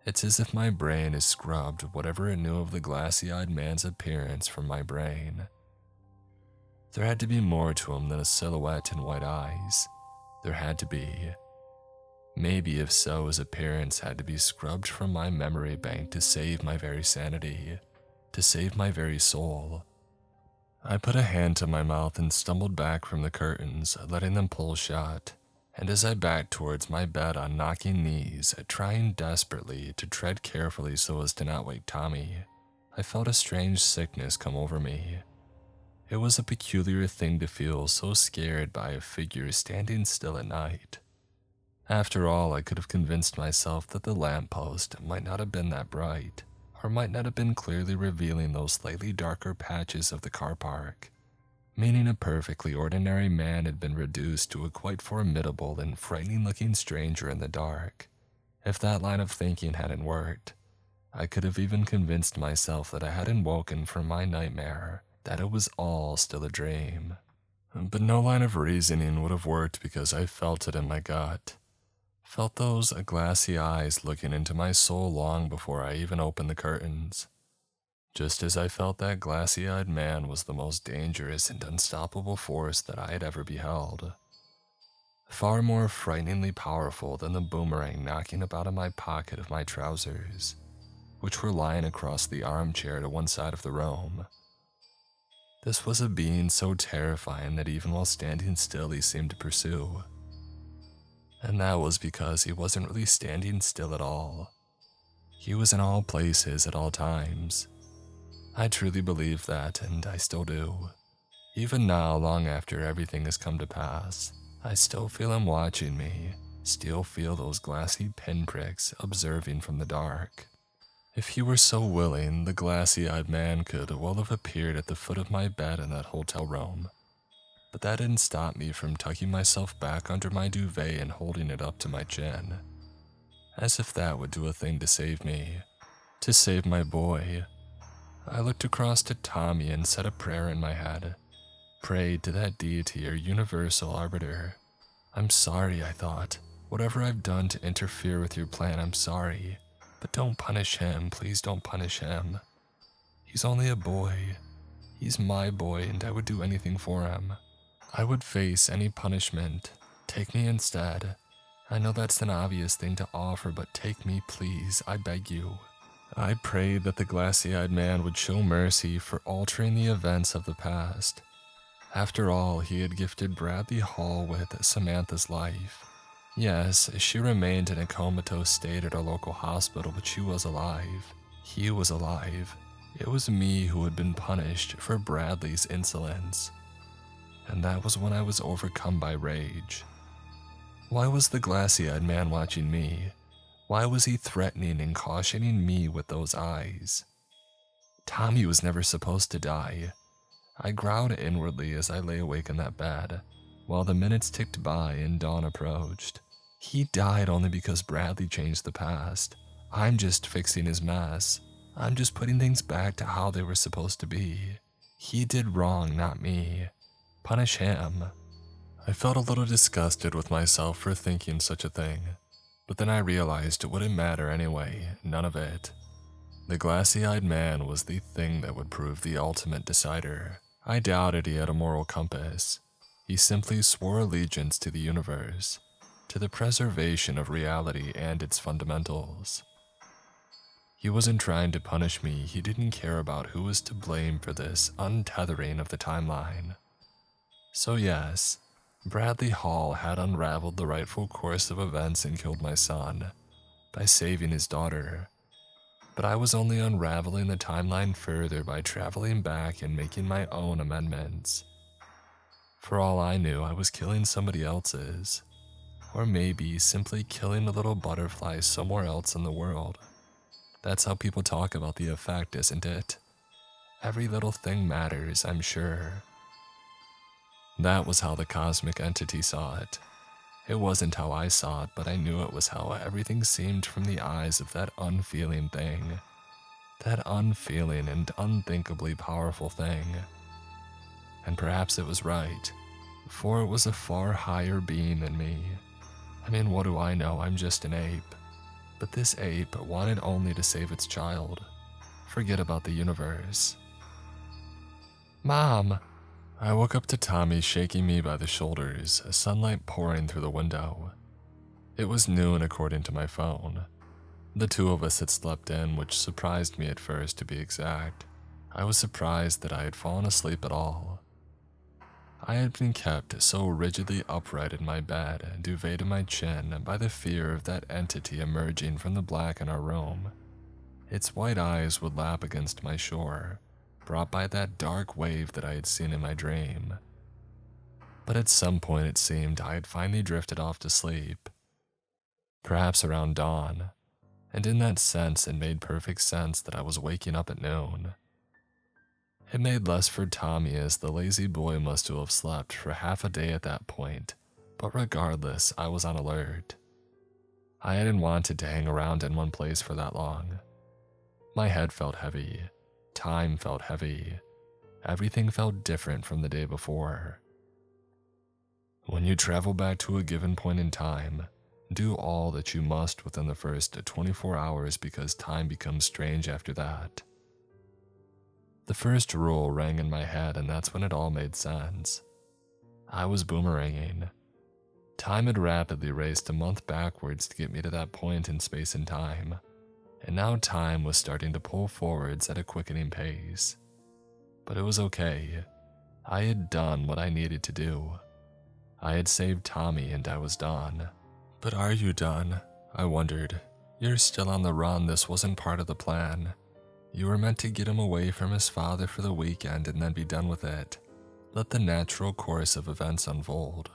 It's as if my brain has scrubbed whatever it knew of the glassy-eyed man's appearance from my brain. There had to be more to him than a silhouette and white eyes. There had to be. Maybe if so, his appearance had to be scrubbed from my memory bank to save my very sanity, to save my very soul. I put a hand to my mouth and stumbled back from the curtains, letting them pull shut. And as I backed towards my bed on knocking knees, trying desperately to tread carefully so as to not wake Tommy, I felt a strange sickness come over me. It was a peculiar thing to feel so scared by a figure standing still at night. After all, I could have convinced myself that the lamppost might not have been that bright, or might not have been clearly revealing those slightly darker patches of the car park, meaning a perfectly ordinary man had been reduced to a quite formidable and frightening-looking stranger in the dark. If that line of thinking hadn't worked, I could have even convinced myself that I hadn't woken from my nightmare, that it was all still a dream. But no line of reasoning would have worked because I felt it in my gut. Felt those glassy eyes looking into my soul long before I even opened the curtains. Just as I felt that glassy-eyed man was the most dangerous and unstoppable force that I had ever beheld. Far more frighteningly powerful than the boomerang knocking about in my pocket of my trousers, which were lying across the armchair to one side of the room. This was a being so terrifying that even while standing still he seemed to pursue. And that was because he wasn't really standing still at all. He was in all places at all times. I truly believe that, and I still do. Even now, long after everything has come to pass, I still feel him watching me, still feel those glassy pinpricks observing from the dark. If he were so willing, the glassy-eyed man could well have appeared at the foot of my bed in that hotel room. But that didn't stop me from tucking myself back under my duvet and holding it up to my chin. As if that would do a thing to save me, to save my boy. I looked across to Tommy and said a prayer in my head, prayed to that deity or universal arbiter, I'm sorry, I thought. Whatever I've done to interfere with your plan, I'm sorry. But don't punish him, please don't punish him. He's only a boy. He's my boy, and I would do anything for him. I would face any punishment. Take me instead. I know that's an obvious thing to offer, but take me, please, I beg you. I prayed that the glassy-eyed man would show mercy for altering the events of the past. After all, he had gifted Bradley Hall with Samantha's life. Yes, she remained in a comatose state at our local hospital, but she was alive. He was alive. It was me who had been punished for Bradley's insolence. And that was when I was overcome by rage. Why was the glassy-eyed man watching me? Why was he threatening and cautioning me with those eyes? Tommy was never supposed to die. I growled inwardly as I lay awake in that bed, while the minutes ticked by and dawn approached. He died only because Bradley changed the past. I'm just fixing his mess. I'm just putting things back to how they were supposed to be. He did wrong, not me. Punish him. I felt a little disgusted with myself for thinking such a thing, but then I realized it wouldn't matter anyway, none of it. The glassy-eyed man was the thing that would prove the ultimate decider. I doubted he had a moral compass. He simply swore allegiance to the universe, to the preservation of reality and its fundamentals. He wasn't trying to punish me, he didn't care about who was to blame for this untethering of the timeline. So yes, Bradley Hall had unraveled the rightful course of events and killed my son, by saving his daughter. But I was only unraveling the timeline further by traveling back and making my own amendments. For all I knew, I was killing somebody else's. Or maybe simply killing a little butterfly somewhere else in the world. That's how people talk about the effect, isn't it? Every little thing matters, I'm sure. That was how the cosmic entity saw it. It wasn't how I saw it, but I knew it was how everything seemed from the eyes of that unfeeling thing. That unfeeling and unthinkably powerful thing. And perhaps it was right, for it was a far higher being than me. I mean, what do I know? I'm just an ape. But this ape wanted only to save its child. Forget about the universe. Mom! I woke up to Tommy shaking me by the shoulders, sunlight pouring through the window. It was noon according to my phone. The two of us had slept in, which surprised me at first, to be exact. I was surprised that I had fallen asleep at all. I had been kept so rigidly upright in my bed, duvet to my chin, by the fear of that entity emerging from the black in our room. Its white eyes would lap against my shore, brought by that dark wave that I had seen in my dream. But at some point it seemed I had finally drifted off to sleep. Perhaps around dawn, and in that sense it made perfect sense that I was waking up at noon. It made less for Tommy, as the lazy boy must have slept for half a day at that point, but regardless, I was on alert. I hadn't wanted to hang around in one place for that long. My head felt heavy. Time felt heavy. Everything felt different from the day before. When you travel back to a given point in time, do all that you must within the first 24 hours because time becomes strange after that. The first rule rang in my head, and that's when it all made sense. I was boomeranging. Time had rapidly raced a month backwards to get me to that point in space and time. And now time was starting to pull forwards at a quickening pace. But it was okay. I had done what I needed to do. I had saved Tommy and I was done. But are you done? I wondered. You're still on the run. This wasn't part of the plan. You were meant to get him away from his father for the weekend and then be done with it. Let the natural course of events unfold.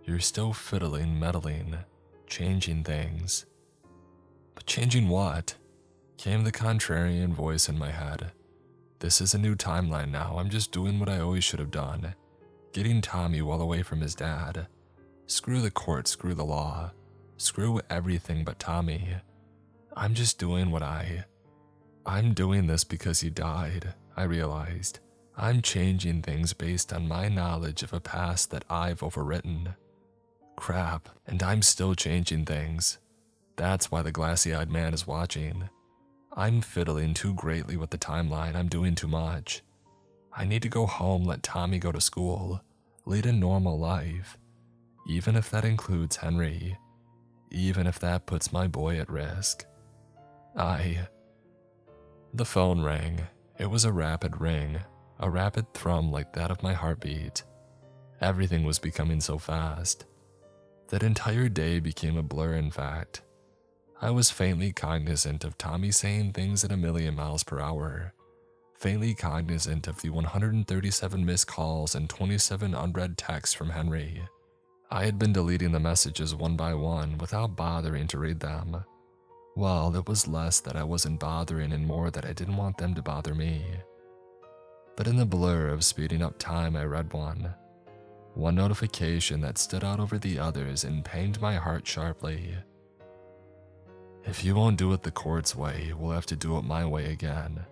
You're still fiddling, meddling, changing things. But changing what? Came the contrarian voice in my head. This is a new timeline now. I'm just doing what I always should have done. Getting Tommy well away from his dad. Screw the court, screw the law. Screw everything but Tommy. I'm just doing what I'm doing this because he died, I realized. I'm changing things based on my knowledge of a past that I've overwritten. Crap, and I'm still changing things. That's why the glassy-eyed man is watching. I'm fiddling too greatly with the timeline. I'm doing too much. I need to go home, let Tommy go to school, lead a normal life. Even if that includes Henry. Even if that puts my boy at risk. The phone rang. It was a rapid ring, a rapid thrum like that of my heartbeat. Everything was becoming so fast. That entire day became a blur, in fact. I was faintly cognizant of Tommy saying things at 1,000,000 miles per hour. Faintly cognizant of the 137 missed calls and 27 unread texts from Henry. I had been deleting the messages one by one without bothering to read them. Well, it was less that I wasn't bothering and more that I didn't want them to bother me. But in the blur of speeding up time, I read one. One notification that stood out over the others and pained my heart sharply. If you won't do it the court's way, we'll have to do it my way again.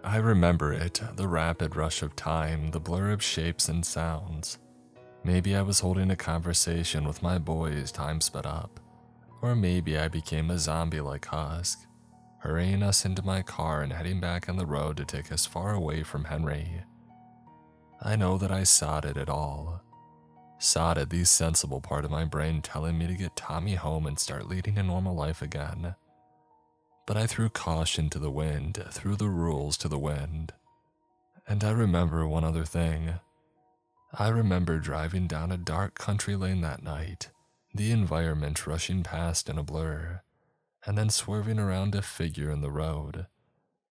I remember it, the rapid rush of time, the blur of shapes and sounds. Maybe I was holding a conversation with my boy as time sped up. Or maybe I became a zombie-like husk, hurrying us into my car and heading back on the road to take us far away from Henry. I know that I sodded it all. Sodded the sensible part of my brain telling me to get Tommy home and start leading a normal life again. But I threw caution to the wind, threw the rules to the wind. And I remember one other thing. I remember driving down a dark country lane that night, the environment rushing past in a blur, and then swerving around a figure in the road.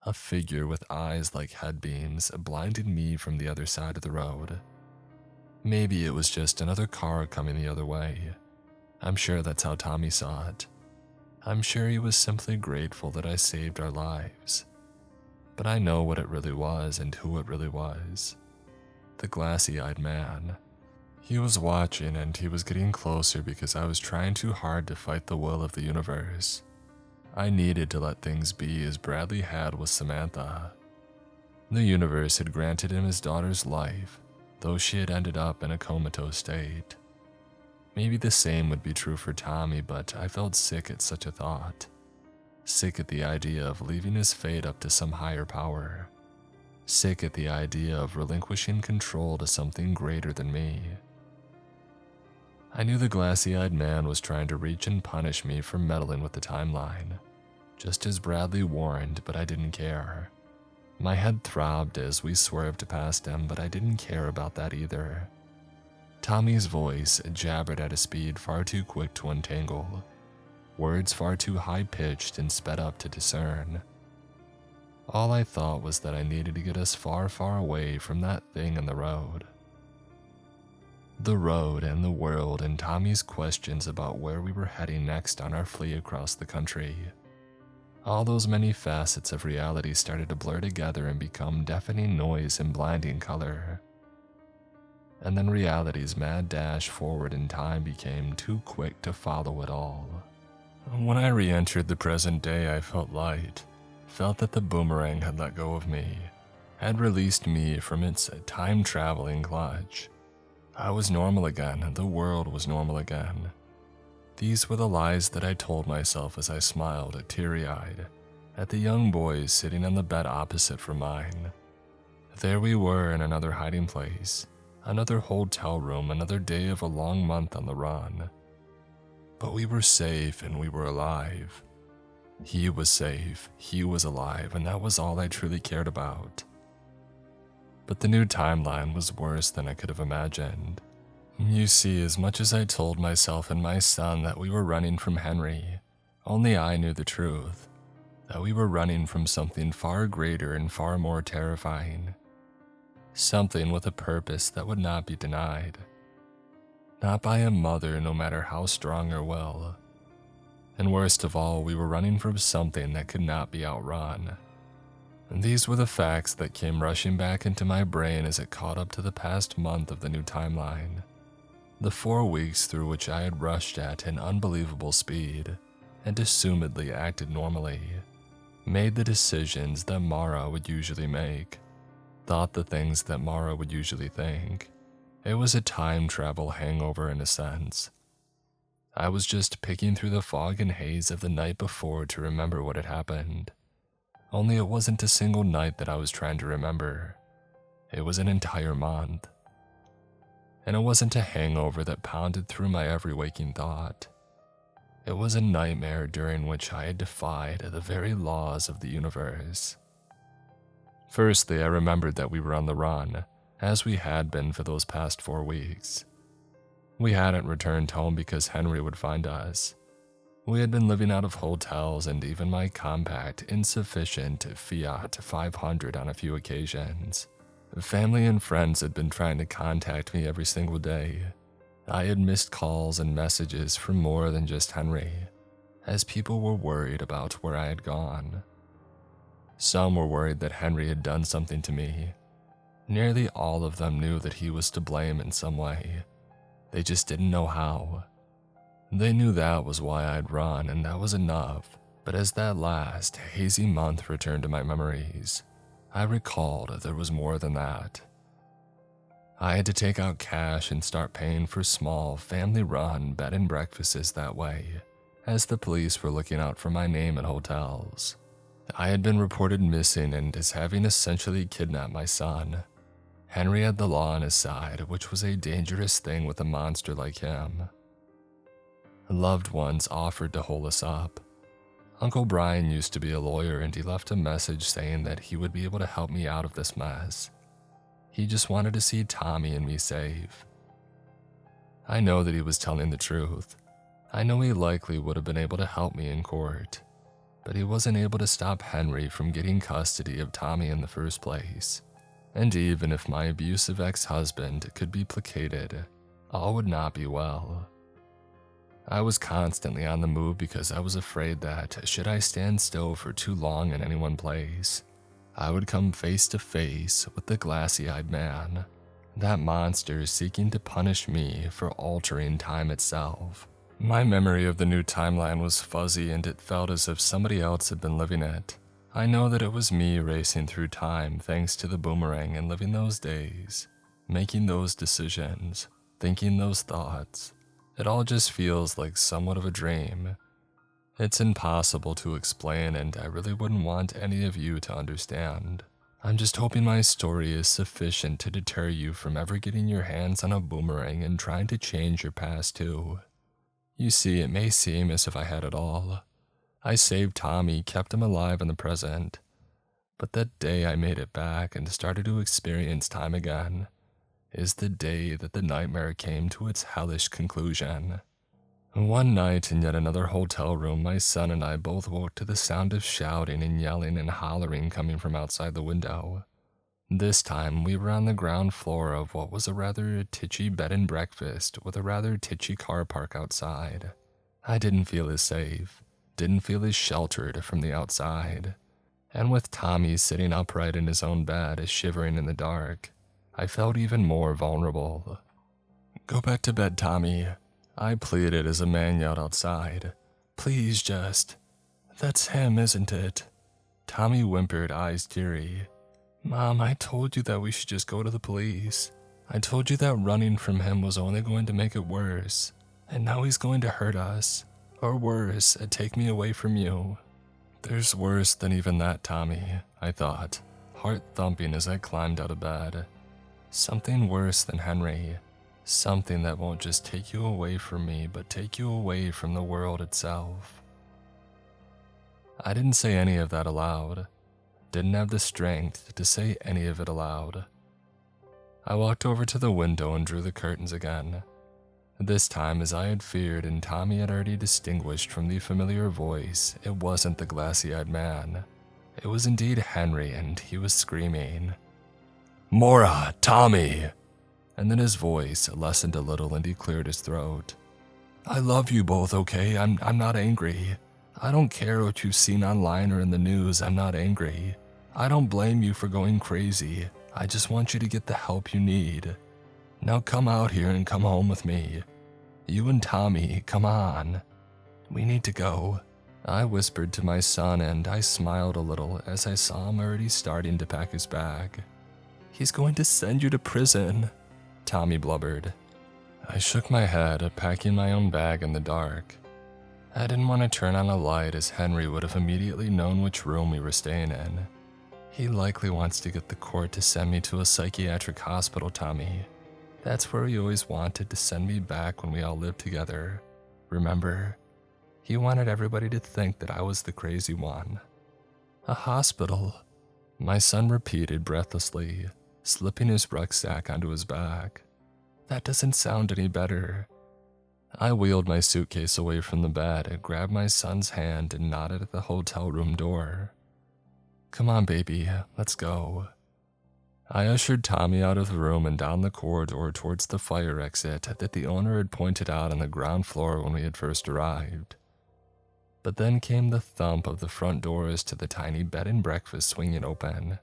A figure with eyes like headbeams blinding me from the other side of the road. Maybe it was just another car coming the other way. I'm sure that's how Tommy saw it. I'm sure he was simply grateful that I saved our lives. But I know what it really was and who it really was. The glassy-eyed man. He was watching and he was getting closer because I was trying too hard to fight the will of the universe. I needed to let things be as Bradley had with Samantha. The universe had granted him his daughter's life, though she had ended up in a comatose state. Maybe the same would be true for Tommy, but I felt sick at such a thought. Sick at the idea of leaving his fate up to some higher power. Sick at the idea of relinquishing control to something greater than me. I knew the glassy-eyed man was trying to reach and punish me for meddling with the timeline, just as Bradley warned, but I didn't care. My head throbbed as we swerved past him, but I didn't care about that either. Tommy's voice jabbered at a speed far too quick to untangle, words far too high-pitched and sped up to discern. All I thought was that I needed to get us far, far away from that thing in the road. The road and the world and Tommy's questions about where we were heading next on our flee across the country. All those many facets of reality started to blur together and become deafening noise and blinding color. And then reality's mad dash forward in time became too quick to follow it all. When I re-entered the present day, I felt light, felt that the boomerang had let go of me, had released me from its time-traveling clutch. I was normal again, the world was normal again. These were the lies that I told myself as I smiled, teary-eyed, at the young boys sitting on the bed opposite from mine. There we were in another hiding place, another hotel room, another day of a long month on the run. But we were safe and we were alive. He was safe, he was alive, and that was all I truly cared about. But the new timeline was worse than I could have imagined. You see, as much as I told myself and my son that we were running from Henry, only I knew the truth, that we were running from something far greater and far more terrifying. Something with a purpose that would not be denied. Not by a mother, no matter how strong her will. And worst of all, we were running from something that could not be outrun. And these were the facts that came rushing back into my brain as it caught up to the past month of the new timeline. The 4 weeks through which I had rushed at an unbelievable speed, and assumedly acted normally, made the decisions that Mara would usually make, thought the things that Mara would usually think. It was a time travel hangover in a sense. I was just picking through the fog and haze of the night before to remember what had happened. Only it wasn't a single night that I was trying to remember. It was an entire month. And it wasn't a hangover that pounded through my every waking thought. It was a nightmare during which I had defied the very laws of the universe. Firstly, I remembered that we were on the run, as we had been for those past 4 weeks. We hadn't returned home because Henry would find us. We had been living out of hotels and even my compact, insufficient Fiat 500 on a few occasions. Family and friends had been trying to contact me every single day. I had missed calls and messages from more than just Henry, as people were worried about where I had gone. Some were worried that Henry had done something to me. Nearly all of them knew that he was to blame in some way. They just didn't know how. They knew that was why I'd run, and that was enough. But as that last, hazy month returned to my memories, I recalled there was more than that. I had to take out cash and start paying for small, family-run bed and breakfasts that way, as the police were looking out for my name at hotels. I had been reported missing and as having essentially kidnapped my son. Henry had the law on his side, which was a dangerous thing with a monster like him. Loved ones offered to hold us up. Uncle Brian used to be a lawyer and he left a message saying that he would be able to help me out of this mess. He just wanted to see Tommy and me safe. I know that he was telling the truth. I know he likely would have been able to help me in court, but he wasn't able to stop Henry from getting custody of Tommy in the first place. And even if my abusive ex-husband could be placated, all would not be well. I was constantly on the move because I was afraid that, should I stand still for too long in any one place, I would come face to face with the glassy-eyed man, that monster seeking to punish me for altering time itself. My memory of the new timeline was fuzzy and it felt as if somebody else had been living it. I know that it was me racing through time thanks to the boomerang and living those days, making those decisions, thinking those thoughts. It all just feels like somewhat of a dream. It's impossible to explain and I really wouldn't want any of you to understand. I'm just hoping my story is sufficient to deter you from ever getting your hands on a boomerang and trying to change your past too. You see, it may seem as if I had it all. I saved Tommy, kept him alive in the present. But that day I made it back and started to experience time again is the day that the nightmare came to its hellish conclusion. One night in yet another hotel room, my son and I both woke to the sound of shouting and yelling and hollering coming from outside the window. This time, we were on the ground floor of what was a rather titchy bed and breakfast with a rather titchy car park outside. I didn't feel as safe, didn't feel as sheltered from the outside. And with Tommy sitting upright in his own bed, shivering in the dark, I felt even more vulnerable. "Go back to bed, Tommy," I pleaded as a man yelled outside. "Please just..." "That's him, isn't it?" Tommy whimpered, eyes teary. "Mom, I told you that we should just go to the police. I told you that running from him was only going to make it worse. And now he's going to hurt us. Or worse, take me away from you." "There's worse than even that, Tommy," I thought, heart thumping as I climbed out of bed. Something worse than Henry. Something that won't just take you away from me, but take you away from the world itself. I didn't say any of that aloud. Didn't have the strength to say any of it aloud. I walked over to the window and drew the curtains again. This time, as I had feared and Tommy had already distinguished from the familiar voice, it wasn't the glassy-eyed man. It was indeed Henry, and he was screaming, "Mora, Tommy!" And then his voice lessened a little and he cleared his throat. "I love you both, okay? I'm not angry. I don't care what you've seen online or in the news, I'm not angry. I don't blame you for going crazy. I just want you to get the help you need. Now come out here and come home with me. You and Tommy, come on. We need to go." I whispered to my son and I smiled a little as I saw him already starting to pack his bag. "He's going to send you to prison," Tommy blubbered. I shook my head, packing my own bag in the dark. I didn't want to turn on a light as Henry would have immediately known which room we were staying in. He likely wants to get the court to send me to a psychiatric hospital, Tommy. That's where he always wanted to send me back when we all lived together. Remember? He wanted everybody to think that I was the crazy one. A hospital, my son repeated breathlessly, slipping his rucksack onto his back. That doesn't sound any better. I wheeled my suitcase away from the bed, grabbed my son's hand, and nodded at the hotel room door. Come on, baby, let's go. I ushered Tommy out of the room and down the corridor towards the fire exit that the owner had pointed out on the ground floor when we had first arrived. But then came the thump of the front doors to the tiny bed and breakfast swinging open,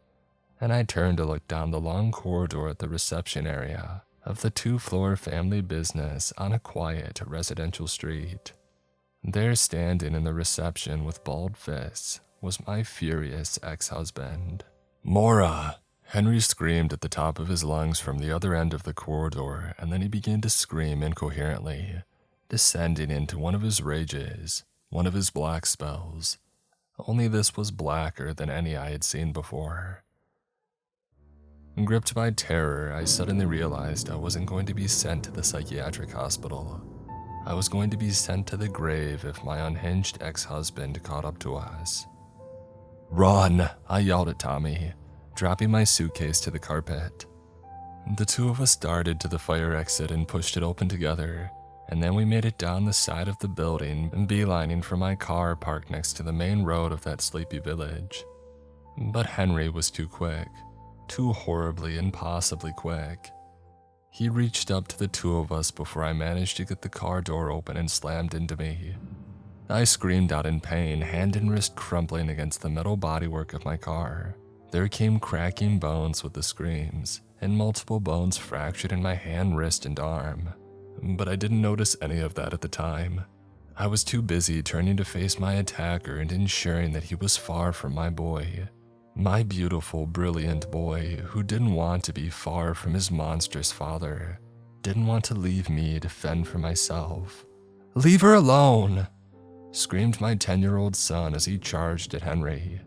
and I turned to look down the long corridor at the reception area of the 2-floor family business on a quiet residential street. There, standing in the reception with balled fists, was my furious ex-husband. Mora! Henry screamed at the top of his lungs from the other end of the corridor, and then he began to scream incoherently, descending into one of his rages, one of his black spells. Only this was blacker than any I had seen before. Gripped by terror, I suddenly realized I wasn't going to be sent to the psychiatric hospital. I was going to be sent to the grave if my unhinged ex-husband caught up to us. Run! I yelled at Tommy, dropping my suitcase to the carpet. The two of us darted to the fire exit and pushed it open together, and then we made it down the side of the building and beelining for my car parked next to the main road of that sleepy village. But Henry was too quick. Too horribly, impossibly quick. He reached up to the two of us before I managed to get the car door open and slammed into me. I screamed out in pain, hand and wrist crumpling against the metal bodywork of my car. There came cracking bones with the screams, and multiple bones fractured in my hand, wrist, and arm. But I didn't notice any of that at the time. I was too busy turning to face my attacker and ensuring that he was far from my boy. My beautiful, brilliant boy who didn't want to be far from his monstrous father, didn't want to leave me to fend for myself. Leave her alone! Screamed my 10-year-old son as he charged at Henry.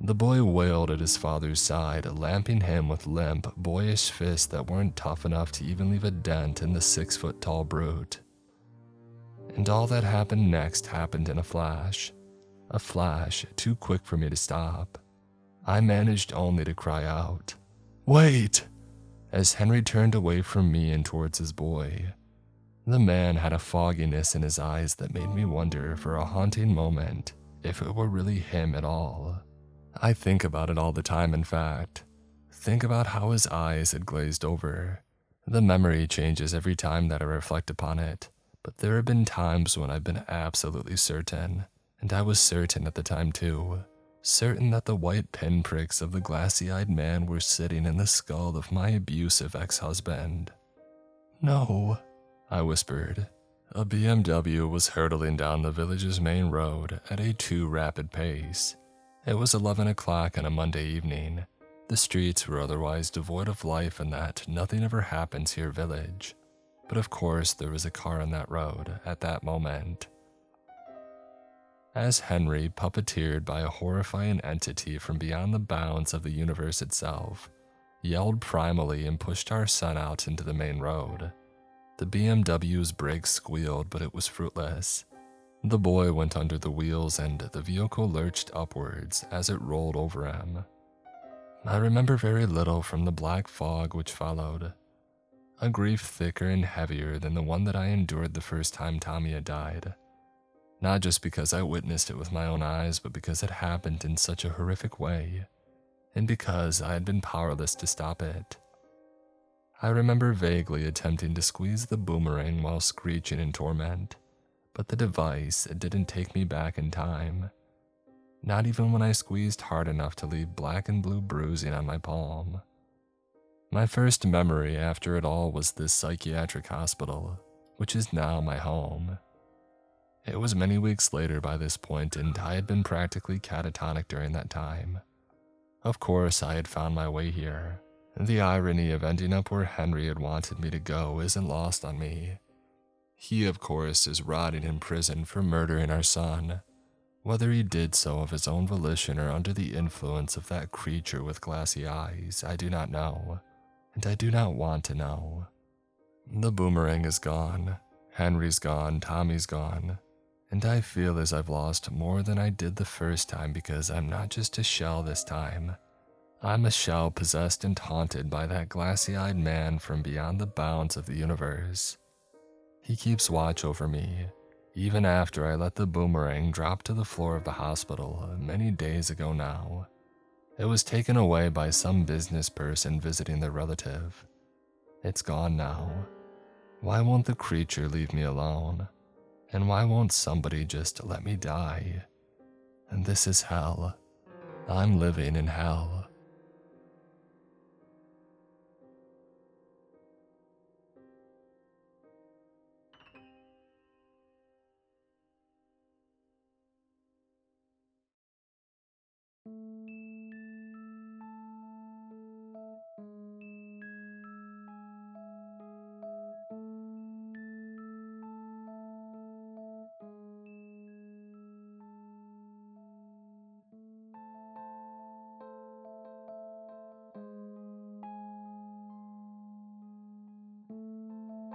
The boy wailed at his father's side, lamping him with limp, boyish fists that weren't tough enough to even leave a dent in the 6-foot-tall brute. And all that happened next happened in a flash too quick for me to stop. I managed only to cry out, "Wait!" as Henry turned away from me and towards his boy. The man had a fogginess in his eyes that made me wonder for a haunting moment if it were really him at all. I think about it all the time, in fact. Think about how his eyes had glazed over. The memory changes every time that I reflect upon it, but there have been times when I've been absolutely certain, and I was certain at the time too. Certain that the white pinpricks of the glassy-eyed man were sitting in the skull of my abusive ex-husband. No, I whispered. A BMW was hurtling down the village's main road at a too rapid pace. It was 11 o'clock on a Monday evening. The streets were otherwise devoid of life in that nothing ever happens here village. But of course there was a car on that road at that moment. As Henry, puppeteered by a horrifying entity from beyond the bounds of the universe itself, yelled primally and pushed our son out into the main road. The BMW's brakes squealed, but it was fruitless. The boy went under the wheels and the vehicle lurched upwards as it rolled over him. I remember very little from the black fog which followed. A grief thicker and heavier than the one that I endured the first time Tommy had died. Not just because I witnessed it with my own eyes, but because it happened in such a horrific way, and because I had been powerless to stop it. I remember vaguely attempting to squeeze the boomerang while screeching in torment, but the device didn't take me back in time. Not even when I squeezed hard enough to leave black and blue bruising on my palm. My first memory after it all was this psychiatric hospital, which is now my home. It was many weeks later by this point, and I had been practically catatonic during that time. Of course, I had found my way here, The irony of ending up where Henry had wanted me to go isn't lost on me. He, of course, is rotting in prison for murdering our son. Whether he did so of his own volition or under the influence of that creature with glassy eyes, I do not know, and I do not want to know. The boomerang is gone, Henry's gone, Tommy's gone, and I feel as I've lost more than I did the first time because I'm not just a shell this time. I'm a shell possessed and haunted by that glassy-eyed man from beyond the bounds of the universe. He keeps watch over me, even after I let the boomerang drop to the floor of the hospital many days ago now. It was taken away by some business person visiting their relative. It's gone now. Why won't the creature leave me alone? And why won't somebody just let me die? And this is hell. I'm living in hell.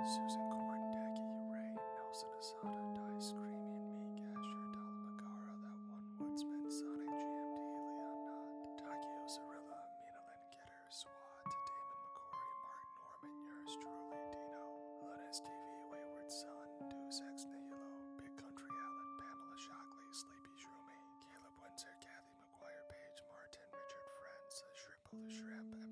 Susan Corndaggy, Ray, Nelson Asada, Dice, Creamy and Me, Gasher, Dalamagara, That One Woodsman, Sonic, GMT, Leon Knott, Takio Zarilla, Mina Lynn Kidder, SWAT, Damon McCory, Mark Norman, yours truly, Dino, Lunas TV, Wayward Son, Deus Ex Nihilo, Big Country Allen, Pamela Shockley, Sleepy Shroomy, Caleb Windsor, Kathy McGuire, Page Martin, Richard Friends, Shrimple the Shrimp,